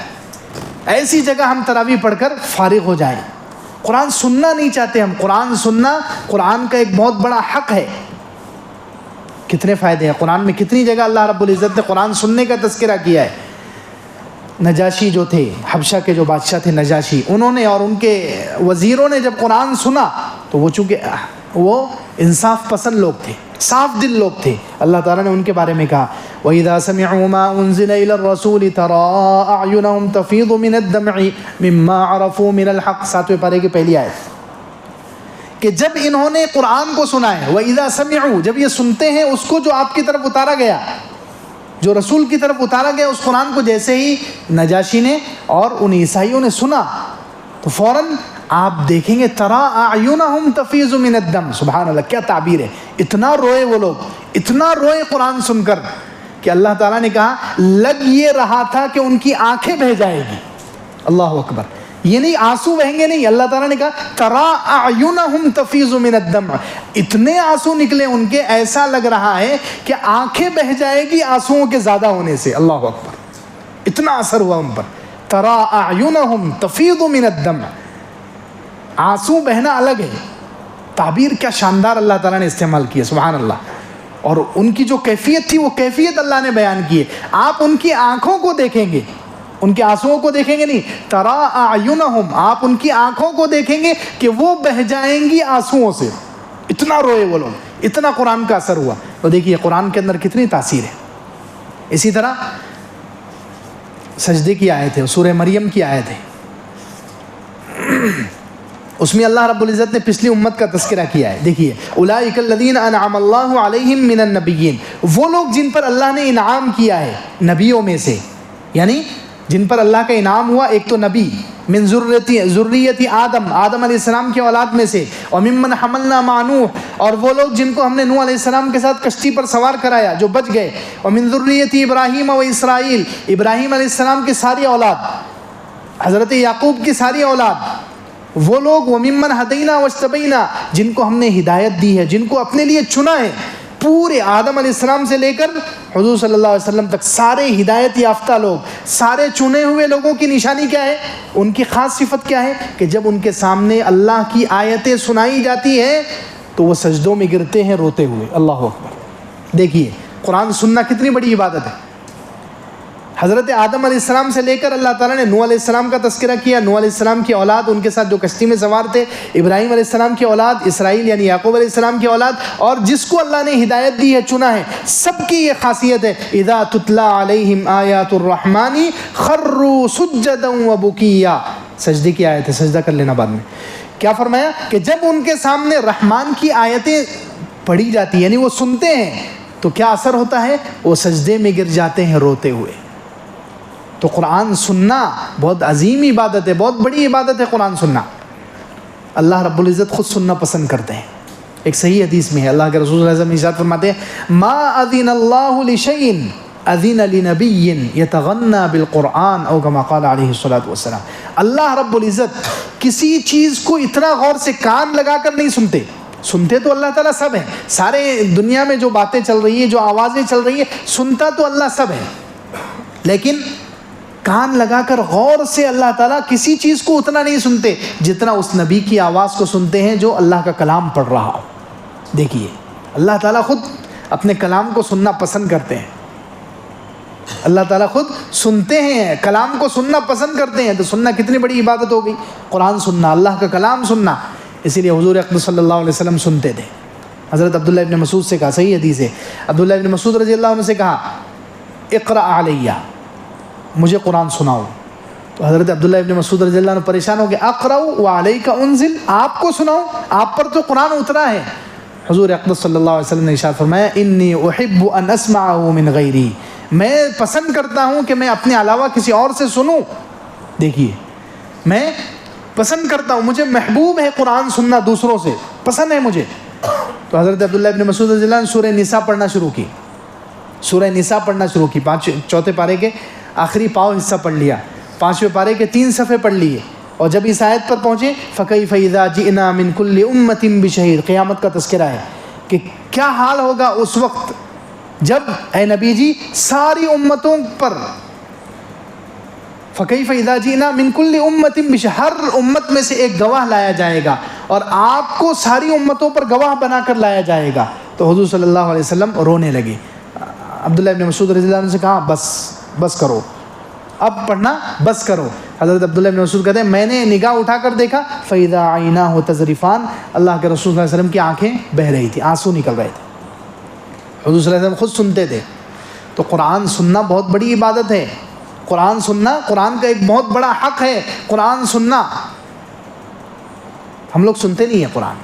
ایسی جگہ ہم تراویح پڑھ کر فارغ ہو جائیں. قرآن سننا نہیں چاہتے ہم. قرآن سننا قرآن کا ایک بہت بڑا حق ہے. کتنے فائدے ہیں قرآن میں، کتنی جگہ اللہ رب العزت نے قرآن سننے کا تذکرہ کیا ہے. نجاشی جو تھے، حبشہ کے جو بادشاہ تھے نجاشی، انہوں نے اور ان کے وزیروں نے جب قرآن سنا تو وہ چونکہ وہ انصاف پسند لوگ تھے، صاف دل لوگ تھے، اللہ تعالیٰ نے ان کے بارے میں کہا وَإِذَا سَمِعُوا مَا أُنزِلَ إِلَى الرَّسُولِ تَرَىٰ أَعْيُنَهُمْ تَفِيضُ مِنَ الدَّمْعِ مِمَّا عَرَفُوا مِنَ الْحَقِّ، 7ویں پارے کی پہلی آیت، کہ جب انہوں نے قرآن کو سنا ہے، وَإِذَا سَمِعُوا، جب یہ سنتے ہیں اس کو جو آپ کی طرف اتارا گیا، جو رسول کی طرف اتارا گیا اس قرآن کو، جیسے ہی نجاشی نے اور ان عیسائیوں نے سنا تو فوراً آپ دیکھیں گے تَرَىٰ أَعْيُنَهُمْ تَفِيضُ مِنَ الدَّمْعِ. سبحان اللہ، کیا تعبیر ہے. اتنا روئے وہ لوگ، اتنا روئے قرآن سن کر کہ اللہ تعالیٰ نے کہا لگ یہ رہا تھا کہ ان کی آنکھیں بہہ جائے گی. اللہ اکبر. یہ نہیں آنسو بہیں گے، نہیں، اللہ تعالیٰ نے کہا تَرَىٰ أَعْيُنَهُمْ تَفِيضُ مِنَ الدَّمْعِ، اتنے آنسو نکلے ان کے، ایسا لگ رہا ہے کہ آنکھیں بہہ جائے گی آنسوؤں کے زیادہ ہونے سے. اللہ اکبر، اتنا اثر ہوا ان پر. تَرَىٰ أَعْيُنَهُمْ تَفِيضُ مِنَ الدَّمْعِ، آنسو بہنا الگ ہے. تعبیر کیا شاندار اللہ تعالیٰ نے استعمال کی ہے، سبحان اللہ. اور ان کی جو کیفیت تھی وہ کیفیت اللہ نے بیان کی ہے. آپ ان کی آنکھوں کو دیکھیں گے، ان کے آنسوؤں کو دیکھیں گے نہیں. تَرَىٰ أَعْيُنَهُمْ، آپ ان کی آنکھوں کو دیکھیں گے کہ وہ بہہ جائیں گی آنسوؤں سے. اتنا روئے وہ لوگ، اتنا قرآن کا اثر ہوا. تو دیکھیے قرآن کے اندر کتنی تاثیر ہے. اسی طرح سجدے کی آیت ہے، سورہ مریم کی آیت ہے، اس میں اللہ رب العزت نے پچھلی امت کا تذکرہ کیا ہے. دیکھیے اولئک الذین انعم اللہ علیہم من النبیین، وہ لوگ جن پر اللہ نے انعام کیا ہے نبیوں میں سے، یعنی جن پر اللہ کا انعام ہوا. ایک تو نبی من ذریت آدم، آدم علیہ السلام کی اولاد میں سے، اور ممن حملنا مع نوح، اور وہ لوگ جن کو ہم نے نوح علیہ السلام کے ساتھ کشتی پر سوار کرایا جو بچ گئے، اور من ذریت ابراہیم و اسرائیل، ابراہیم علیہ السلام کی ساری اولاد، حضرت یعقوب کی ساری اولاد، وہ لوگ وممن ہدینا واجتبینا، جن کو ہم نے ہدایت دی ہے، جن کو اپنے لیے چنا ہے. پورے آدم علیہ السلام سے لے کر حضور صلی اللہ علیہ وسلم تک سارے ہدایت یافتہ لوگ، سارے چنے ہوئے لوگوں کی نشانی کیا ہے، ان کی خاص صفت کیا ہے کہ جب ان کے سامنے اللہ کی آیتیں سنائی جاتی ہیں تو وہ سجدوں میں گرتے ہیں روتے ہوئے. اللہ اکبر. دیکھیے قرآن سننا کتنی بڑی عبادت ہے. حضرت آدم علیہ السلام سے لے کر اللہ تعالیٰ نے نوح علیہ السلام کا تذکرہ کیا، نوح علیہ السلام کی اولاد، ان کے ساتھ جو کشتی میں سوار تھے، ابراہیم علیہ السلام کی اولاد، اسرائیل یعنی یعقوب علیہ السلام کی اولاد، اور جس کو اللہ نے ہدایت دی ہے، چنا ہے، سب کی یہ خاصیت ہے اذا تتلی علیہم آیات الرحمن خروا سجدا وبکیا. سجدے کی آیت ہے, سجدہ کر لینا بعد میں. کیا فرمایا کہ جب ان کے سامنے رحمان کی آیتیں پڑھی جاتی ہیں, یعنی وہ سنتے ہیں, تو کیا اثر ہوتا ہے؟ وہ سجدے میں گر جاتے ہیں روتے ہوئے. تو قرآن سننا بہت عظیم عبادت ہے, بہت بڑی عبادت ہے قرآن سننا. اللہ رب العزت خود سننا پسند کرتے ہیں. ایک صحیح حدیث میں ہے, اللہ کے رسول صلی اللہ علیہ وسلم ارشاد فرماتے ہیں ما اذن اللہ لشیء اذن لنبی یتغنى بالقرآن او کما قال علیہ الصلوۃ والسلام. اللہ رب العزت کسی چیز کو اتنا غور سے کان لگا کر نہیں سنتے. سنتے تو اللہ تعالیٰ سب ہیں, سارے دنیا میں جو باتیں چل رہی ہیں, جو آوازیں چل رہی ہیں, سنتا تو اللہ سب ہے, لیکن کان لگا کر غور سے اللہ تعالیٰ کسی چیز کو اتنا نہیں سنتے جتنا اس نبی کی آواز کو سنتے ہیں جو اللہ کا کلام پڑھ رہا ہو. دیکھیے اللہ تعالیٰ خود اپنے کلام کو سننا پسند کرتے ہیں. اللہ تعالیٰ خود سنتے ہیں, کلام کو سننا پسند کرتے ہیں. تو سننا کتنی بڑی عبادت ہو گئی, قرآن سننا, اللہ کا کلام سننا. اسی لیے حضور اقدس صلی اللہ علیہ وسلم سنتے تھے. حضرت عبداللہ ابن مسعود سے کہا, صحیح حدیث ہے, عبداللہ ابن مسعود رضی اللہ عنہ سے کہا اقرأ علیہ, مجھے قرآن سناؤ. تو حضرت عبداللہ ابن مسعود رضی اللہ عنہ پریشان ہو گئے, اقرأ وعلیک انزل, آپ کو سناؤ, آپ پر تو قرآن اترا ہے. حضور اقدس صلی اللہ علیہ وسلم نے ارشاد فرمایا انی احب ان اسمعہ من غیری, میں پسند کرتا ہوں کہ میں اپنے علاوہ کسی اور سے سنوں. دیکھیے میں پسند کرتا ہوں, مجھے محبوب ہے قرآن سننا دوسروں سے, پسند ہے مجھے. تو حضرت عبداللہ ابن مسعود رضی اللہ عنہ سورہ نساء پڑھنا شروع کی, سورہ نساء پڑھنا شروع کی. چوتھے پارے کے آخری پاؤ حصہ پڑھ لیا, 5ویں پارے کے 3 صفحے پڑھ لیے, اور جب اس آیت پر پہنچے فَكَيْفَ إِذَا جِئْنَا مِنْ كُلِّ أُمَّةٍ بِشَهِيدٍ, قیامت کا تذکرہ ہے کہ کیا حال ہوگا اس وقت جب اے نبی جی ساری امتوں پر, فَكَيْفَ إِذَا جِئْنَا مِنْ كُلِّ أُمَّةٍ بِشَهِيدٍ, ہر امت میں سے ایک گواہ لایا جائے گا اور آپ کو ساری امتوں پر گواہ بنا کر لایا جائے گا. تو حضور صلی اللہ علیہ وسلم رونے لگے. عبداللہ ابن مسعود رضی اللہ عنہ سے کہا بس کرو, اب پڑھنا بس کرو. حضرت عبداللہ ابن مسعود کہتے ہیں میں نے نگاہ اٹھا کر دیکھا فَإِذَا عَيْنَاهُ تَذْرِفَانِ, اللہ کے رسول صلی اللہ علیہ وسلم کی آنکھیں بہہ رہی تھیں, آنسو نکل رہے تھے. حضور صلی اللہ علیہ وسلم خود سنتے تھے. تو قرآن سننا بہت بڑی عبادت ہے. قرآن سننا قرآن کا ایک بہت بڑا حق ہے. قرآن سننا, ہم لوگ سنتے نہیں ہیں قرآن.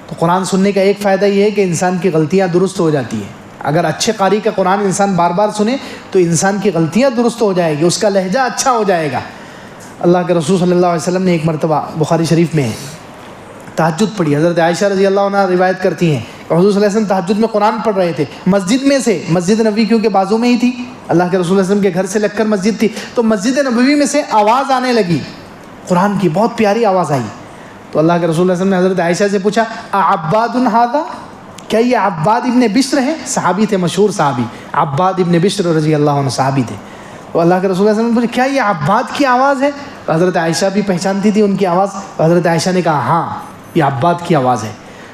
تو قرآن سننے کا ایک فائدہ یہ ہے کہ انسان کی غلطیاں درست ہو جاتی ہیں. اگر اچھے قاری کا قرآن انسان بار بار سنے تو انسان کی غلطیاں درست ہو جائے گی, اس کا لہجہ اچھا ہو جائے گا. اللہ کے رسول صلی اللہ علیہ وسلم نے ایک مرتبہ بخاری شریف میں تہجد پڑھی. حضرت عائشہ رضی اللہ عنہ روایت کرتی ہیں کہ حضور صلی اللہ علیہ وسلم تہجد میں قرآن پڑھ رہے تھے مسجد میں سے. مسجد نبوی کیونکہ بازو میں ہی تھی, اللہ کے رسول صلی اللہ علیہ وسلم کے گھر سے لگ کر مسجد تھی, تو مسجد نبوی میں سے آواز آنے لگی قرآن کی, بہت پیاری آواز آئی. تو اللہ کے رسول صلی اللہ علیہ وسلم نے حضرت عائشہ سے پوچھا اعباد ھذا, کیا یہ عباد ابن بشر ہیں؟ صحابی تھے, مشہور صحابی عباد ابن بشر رضی اللہ عنہ صحابی تھے. تو اللہ کے رسول صلی اللہ علیہ وسلم نے پوچھا کیا یہ عباد کی آواز ہے؟ تو حضرت عائشہ بھی پہچانتی تھی ان کی آواز. تو حضرت عائشہ نے کہا ہاں یہ عباد کی آواز ہے.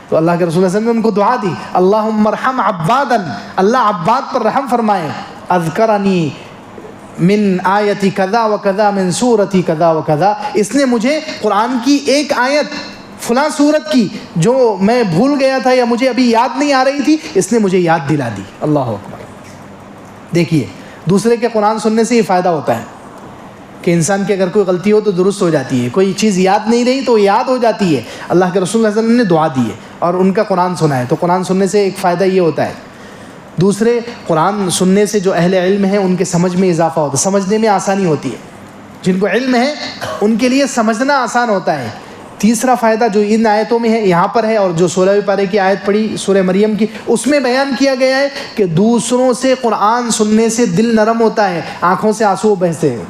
تو اللہ کے رسول صلی اللہ علیہ وسلم نے ان کو دعا دی, اللہم ارحم عبادا, اللہ عباد پر رحم فرمائے, اذکرنی من آیتی کذا و کذا من سورتی کذا و کذا, اس نے مجھے قرآن کی ایک آیت فلاں صورت کی جو میں بھول گیا تھا یا مجھے ابھی یاد نہیں آ رہی تھی, اس نے مجھے یاد دلا دی. اللہ اکبر. دیکھیے دوسرے کے قرآن سننے سے یہ فائدہ ہوتا ہے کہ انسان کی اگر کوئی غلطی ہو تو درست ہو جاتی ہے, کوئی چیز یاد نہیں رہی تو یاد ہو جاتی ہے. اللہ کے رسول صلی اللہ علیہ وسلم نے دعا دی ہے اور ان کا قرآن سنا ہے. تو قرآن سننے سے ایک فائدہ یہ ہوتا ہے. دوسرے قرآن سننے سے جو اہل علم ہیں ان کے سمجھ میں اضافہ ہوتا ہے, سمجھنے میں آسانی ہوتی ہے. جن کو علم ہے ان کے لیے سمجھنا آسان ہوتا ہے. تیسرا فائدہ جو ان آیتوں میں ہے یہاں پر ہے, اور جو 16ویں پارے کی آیت پڑھی سورہ مریم کی, اس میں بیان کیا گیا ہے کہ دوسروں سے قرآن سننے سے دل نرم ہوتا ہے, آنکھوں سے آنسو بہتے ہیں.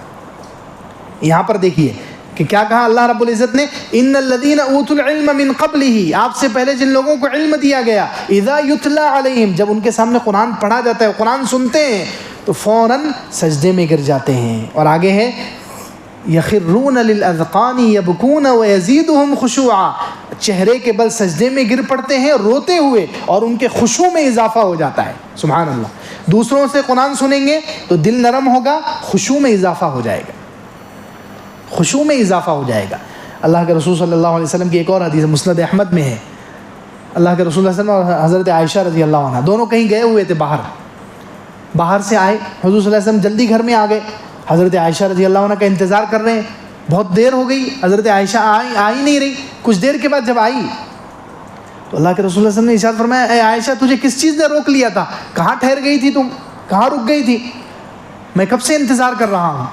یہاں پر دیکھیے کہ کیا کہا اللہ رب العزت نے, ان الذین اوتوا العلم من قبلہ, آپ سے پہلے جن لوگوں کو علم دیا گیا, اذا یتلی علیہم, جب ان کے سامنے قرآن پڑھا جاتا ہے, قرآن سنتے ہیں تو فوراً سجدے میں گر جاتے ہیں. اور آگے ہے یخرون للاذقان یبکون ویزیدہم خشوعا, چہرے کے بل سجدے میں گر پڑتے ہیں روتے ہوئے, اور ان کے خشوع میں اضافہ ہو جاتا ہے. سبحان اللہ. دوسروں سے قرآن سنیں گے تو دل نرم ہوگا, خشوع میں اضافہ ہو جائے گا, خشوع میں اضافہ ہو جائے گا. اللہ کے رسول صلی اللہ علیہ وسلم کی ایک اور حدیث مسند احمد میں ہے, اللہ کے رسول صلی اللہ علیہ وسلم اور حضرت عائشہ رضی اللہ عنہ دونوں کہیں گئے ہوئے تھے, باہر سے آئے, حضور صلی اللہ علیہ وسلم جلدی گھر میں آ گئے, حضرت عائشہ رضی اللہ عنہ کا انتظار کر رہے ہیں, بہت دیر ہو گئی، حضرت عائشہ آئی نہیں رہی. کچھ دیر کے بعد جب آئی تو اللہ کے رسول صلی اللہ علیہ وسلم نے ارشاد فرمایا اے عائشہ تجھے کس چیز نے روک لیا تھا؟ کہاں ٹھہر گئی تھی تم؟ کہاں رک گئی تھی؟ میں کب سے انتظار کر رہا ہوں.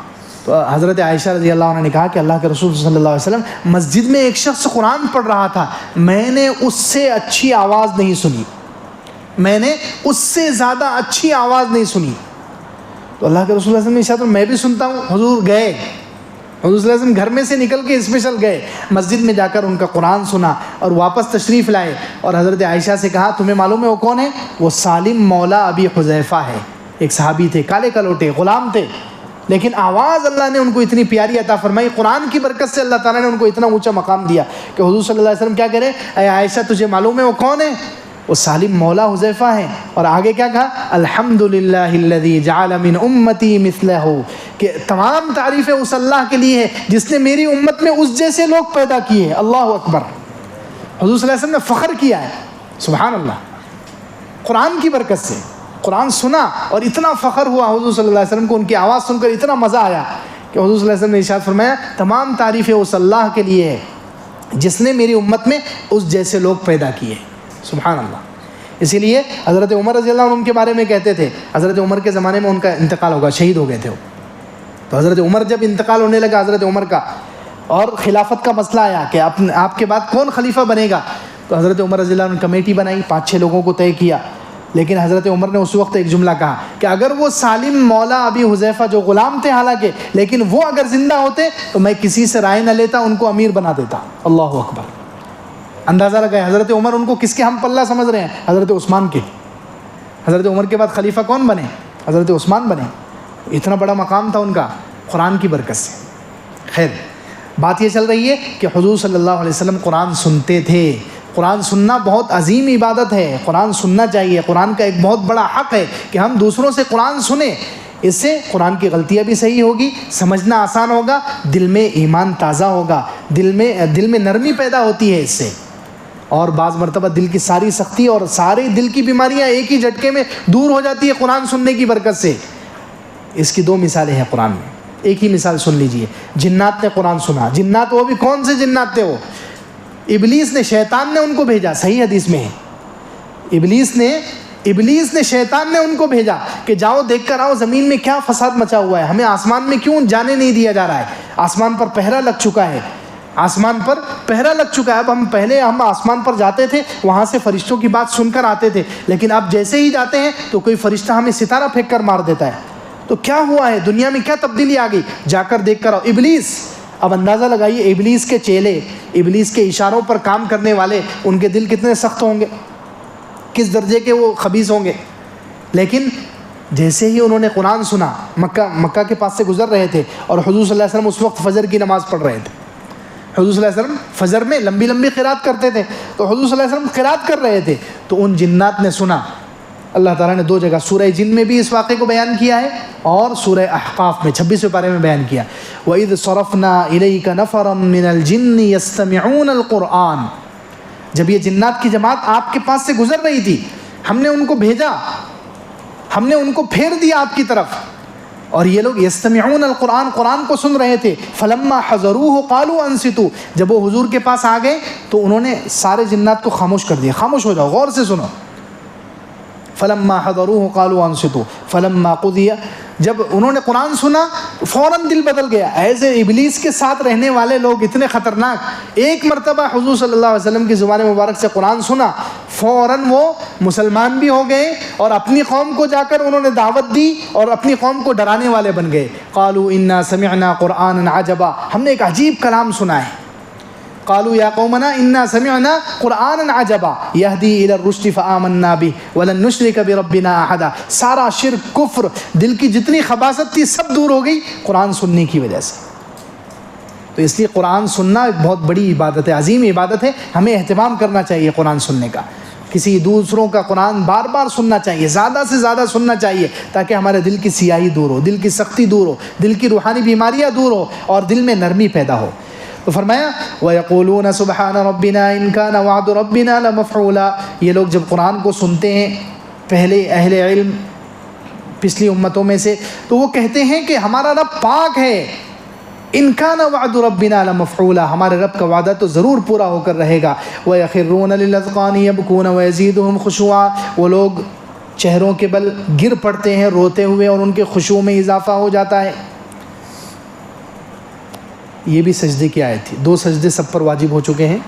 تو حضرت عائشہ رضی اللہ عنہ نے کہا کہ اللہ کے رسول صلی اللہ علیہ وسلم مسجد میں ایک شخص قرآن پڑھ رہا تھا، میں نے اس سے اچھی آواز نہیں سنی، میں نے اس سے زیادہ اچھی آواز نہیں سنی. تو اللہ کے رسول صلی اللہ علیہ وسلم نے ارشاد فرمایا میں بھی سنتا ہوں. حضور گئے، حضور صلی اللہ علیہ وسلم گھر میں سے نکل کے اسپیشل گئے مسجد میں، جا کر ان کا قرآن سنا اور واپس تشریف لائے. اور حضرت عائشہ سے کہا تمہیں معلوم ہے وہ کون ہے؟ وہ سالم مولا ابی حذیفہ ہے، ایک صحابی تھے، کالے کلوٹے غلام تھے، لیکن آواز اللہ نے ان کو اتنی پیاری عطا فرمائی، قرآن کی برکت سے اللہ تعالیٰ نے ان کو اتنا اونچا مقام دیا کہ حضور صلی اللہ علیہ وسلم کیا کہہ رہے ہیں اے عائشہ تجھے معلوم ہے وہ کون ہے؟ وہ سالم مولا حذیفہ ہیں. اور آگے کیا کہا؟ الحمدللہ الذی جعل من امتی مثلہ، کہ تمام تعریفیں اس اللہ کے لیے ہے جس نے میری امت میں اس جیسے لوگ پیدا کیے ہیں. اللہ اکبر. حضور صلی اللہ علیہ وسلم نے فخر کیا ہے، سبحان اللہ، قرآن کی برکت سے. قرآن سنا اور اتنا فخر ہوا حضور صلی اللہ علیہ وسلم کو، ان کی آواز سن کر اتنا مزہ آیا کہ حضور صلی اللہ علیہ وسلم نے ارشاد فرمایا تمام تعریفیں اس اللہ کے لیے ہے جس نے میری امت میں اس جیسے لوگ پیدا کیے. سبحان اللہ. اسی لیے حضرت عمر رضی اللہ عنہ ان کے بارے میں کہتے تھے، حضرت عمر کے زمانے میں ان کا انتقال ہوگا، شہید ہو گئے تھے وہ. تو حضرت عمر جب انتقال ہونے لگا حضرت عمر کا اور خلافت کا مسئلہ آیا کہ آپ کے بعد کون خلیفہ بنے گا، تو حضرت عمر رضی اللہ عنہ نے کمیٹی بنائی، 5-6 لوگوں کو طے کیا. لیکن حضرت عمر نے اس وقت ایک جملہ کہا کہ اگر وہ سالم مولا ابی حذیفہ جو غلام تھے حالانکہ، لیکن وہ اگر زندہ ہوتے تو میں کسی سے رائے نہ لیتا، ان کو امیر بنا دیتا. اللہ اکبر. اندازہ لگائے حضرت عمر ان کو کس کے ہم پلہ سمجھ رہے ہیں؟ حضرت عثمان کے. حضرت عمر کے بعد خلیفہ کون بنے؟ حضرت عثمان بنے. اتنا بڑا مقام تھا ان کا قرآن کی برکت سے. خیر، بات یہ چل رہی ہے کہ حضور صلی اللہ علیہ وسلم قرآن سنتے تھے. قرآن سننا بہت عظیم عبادت ہے، قرآن سننا چاہیے. قرآن کا ایک بہت بڑا حق ہے کہ ہم دوسروں سے قرآن سنیں. اس سے قرآن کی غلطیاں بھی صحیح ہوگی، سمجھنا آسان ہوگا، دل میں ایمان تازہ ہوگا، دل میں نرمی پیدا ہوتی ہے اس سے. اور بعض مرتبہ دل کی ساری سختی اور سارے دل کی بیماریاں ایک ہی جھٹکے میں دور ہو جاتی ہے قرآن سننے کی برکت سے. اس کی 2 مثالیں ہیں قرآن میں. ایک ہی مثال سن لیجئے. جنات نے قرآن سنا. جنات وہ بھی کون سے جنات تھے؟ وہ ابلیس نے، شیطان نے ان کو بھیجا. صحیح حدیث میں ہے ابلیس نے شیطان نے ان کو بھیجا کہ جاؤ دیکھ کر آؤ زمین میں کیا فساد مچا ہوا ہے، ہمیں آسمان میں کیوں جانے نہیں دیا جا رہا ہے. آسمان پر پہرا لگ چکا ہے، آسمان پر پہرا لگ چکا ہے. اب پہلے ہم آسمان پر جاتے تھے، وہاں سے فرشتوں کی بات سن کر آتے تھے، لیکن اب جیسے ہی جاتے ہیں تو کوئی فرشتہ ہمیں ستارہ پھینک کر مار دیتا ہے. تو کیا ہوا ہے؟ دنیا میں کیا تبدیلی آ گئی؟ جا کر دیکھ کر آؤ. ابلیس، اب اندازہ لگائیے ابلیس کے چیلے، ابلیس کے اشاروں پر کام کرنے والے، ان کے دل کتنے سخت ہوں گے، کس درجے کے وہ خبیث ہوں گے. لیکن جیسے ہی انہوں نے قرآن سنا، مکہ کے پاس سے گزر رہے تھے اور حضور صلی اللہ علیہ وسلم اس وقت فجر کی نماز پڑھ رہے تھے. حضور صلی اللہ علیہ وسلم فجر میں لمبی لمبی قرات کرتے تھے، تو حضور صلی اللہ علیہ وسلم قرات کر رہے تھے تو ان جنات نے سنا. اللہ تعالیٰ نے 2 جگہ سورہ جن میں بھی اس واقعے کو بیان کیا ہے اور سورہ احقاف میں 26ویں پارے میں بیان کیا. وَإِذْ صَرَفْنَا إِلَيْكَ نَفَرًا مِّنَ الْجِنِّ يَسْتَمِعُونَ الْقُرْآنَ. جب یہ جنات کی جماعت آپ کے پاس سے گزر رہی تھی، ہم نے ان کو بھیجا، ہم نے ان کو پھیر دیا آپ کی طرف، اور یہ لوگ یستمعون القرآن، قرآن کو سن رہے تھے. فلما حضروه قالوا انصتوا. جب وہ حضور کے پاس آ گئے تو انہوں نے سارے جنات کو خاموش کر دیا. خاموش ہو جاؤ، غور سے سنو. فلما حضروه قالوا انصتوا فلما قضي. جب انہوں نے قرآن سنا فوراً دل بدل گیا. ایسے ابلیس کے ساتھ رہنے والے لوگ اتنے خطرناک. ایک مرتبہ حضور صلی اللہ علیہ وسلم کی زبان مبارک سے قرآن سنا، فوراً وہ مسلمان بھی ہو گئے اور اپنی قوم کو جا کر انہوں نے دعوت دی اور اپنی قوم کو ڈرانے والے بن گئے. قالوا انا سمعنا قرآنا عجبا. ہم نے ایک عجیب کلام سنا ہے. قالوا یا قومنا انا سمعنا قرآنا عجبا یہدی الی الرشد فآمنا به ولن نشرک بربنا احدا. سارا شرک، کفر، دل کی جتنی خباثت تھی سب دور ہو گئی قرآن سننے کی وجہ سے. تو اس لیے قرآن سننا ایک بہت بڑی عبادت ہے، عظیم عبادت ہے. ہمیں اہتمام کرنا چاہیے قرآن سننے کا. کسی دوسروں کا قرآن بار بار سننا چاہیے، زیادہ سے زیادہ سننا چاہیے، تاکہ ہمارے دل کی سیاہی دور ہو، دل کی سختی دور ہو، دل کی روحانی بیماریاں دور ہو اور دل میں نرمی پیدا ہو. تو فرمایا وَيَقُولُونَ سُبْحَانَ رَبِّنَا إِن كَانَ وَعْدُ رَبِّنَا لَمَفْعُولًا. یہ لوگ جب قرآن کو سنتے ہیں، پہلے اہل علم پچھلی امتوں میں سے، تو وہ کہتے ہیں کہ ہمارا رب پاک ہے، ان کان وعد ربنا لمفعولا، ہمارے رب کا وعدہ تو ضرور پورا ہو کر رہے گا. وَيَخِرُّونَ لِلْأَذْقَانِ يَبْكُونَ وَيَزِيدُهُمْ خُشُوعًا، وہ لوگ چہروں کے بل گر پڑتے ہیں روتے ہوئے اور ان کے خشوع میں اضافہ ہو جاتا ہے. یہ بھی سجدے کی آیت تھی. 2 سجدے سب پر واجب ہو چکے ہیں.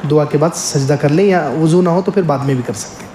دعا کے بعد سجدہ کر لیں، یا وضو نہ ہو تو پھر بعد میں بھی کر سکتے ہیں.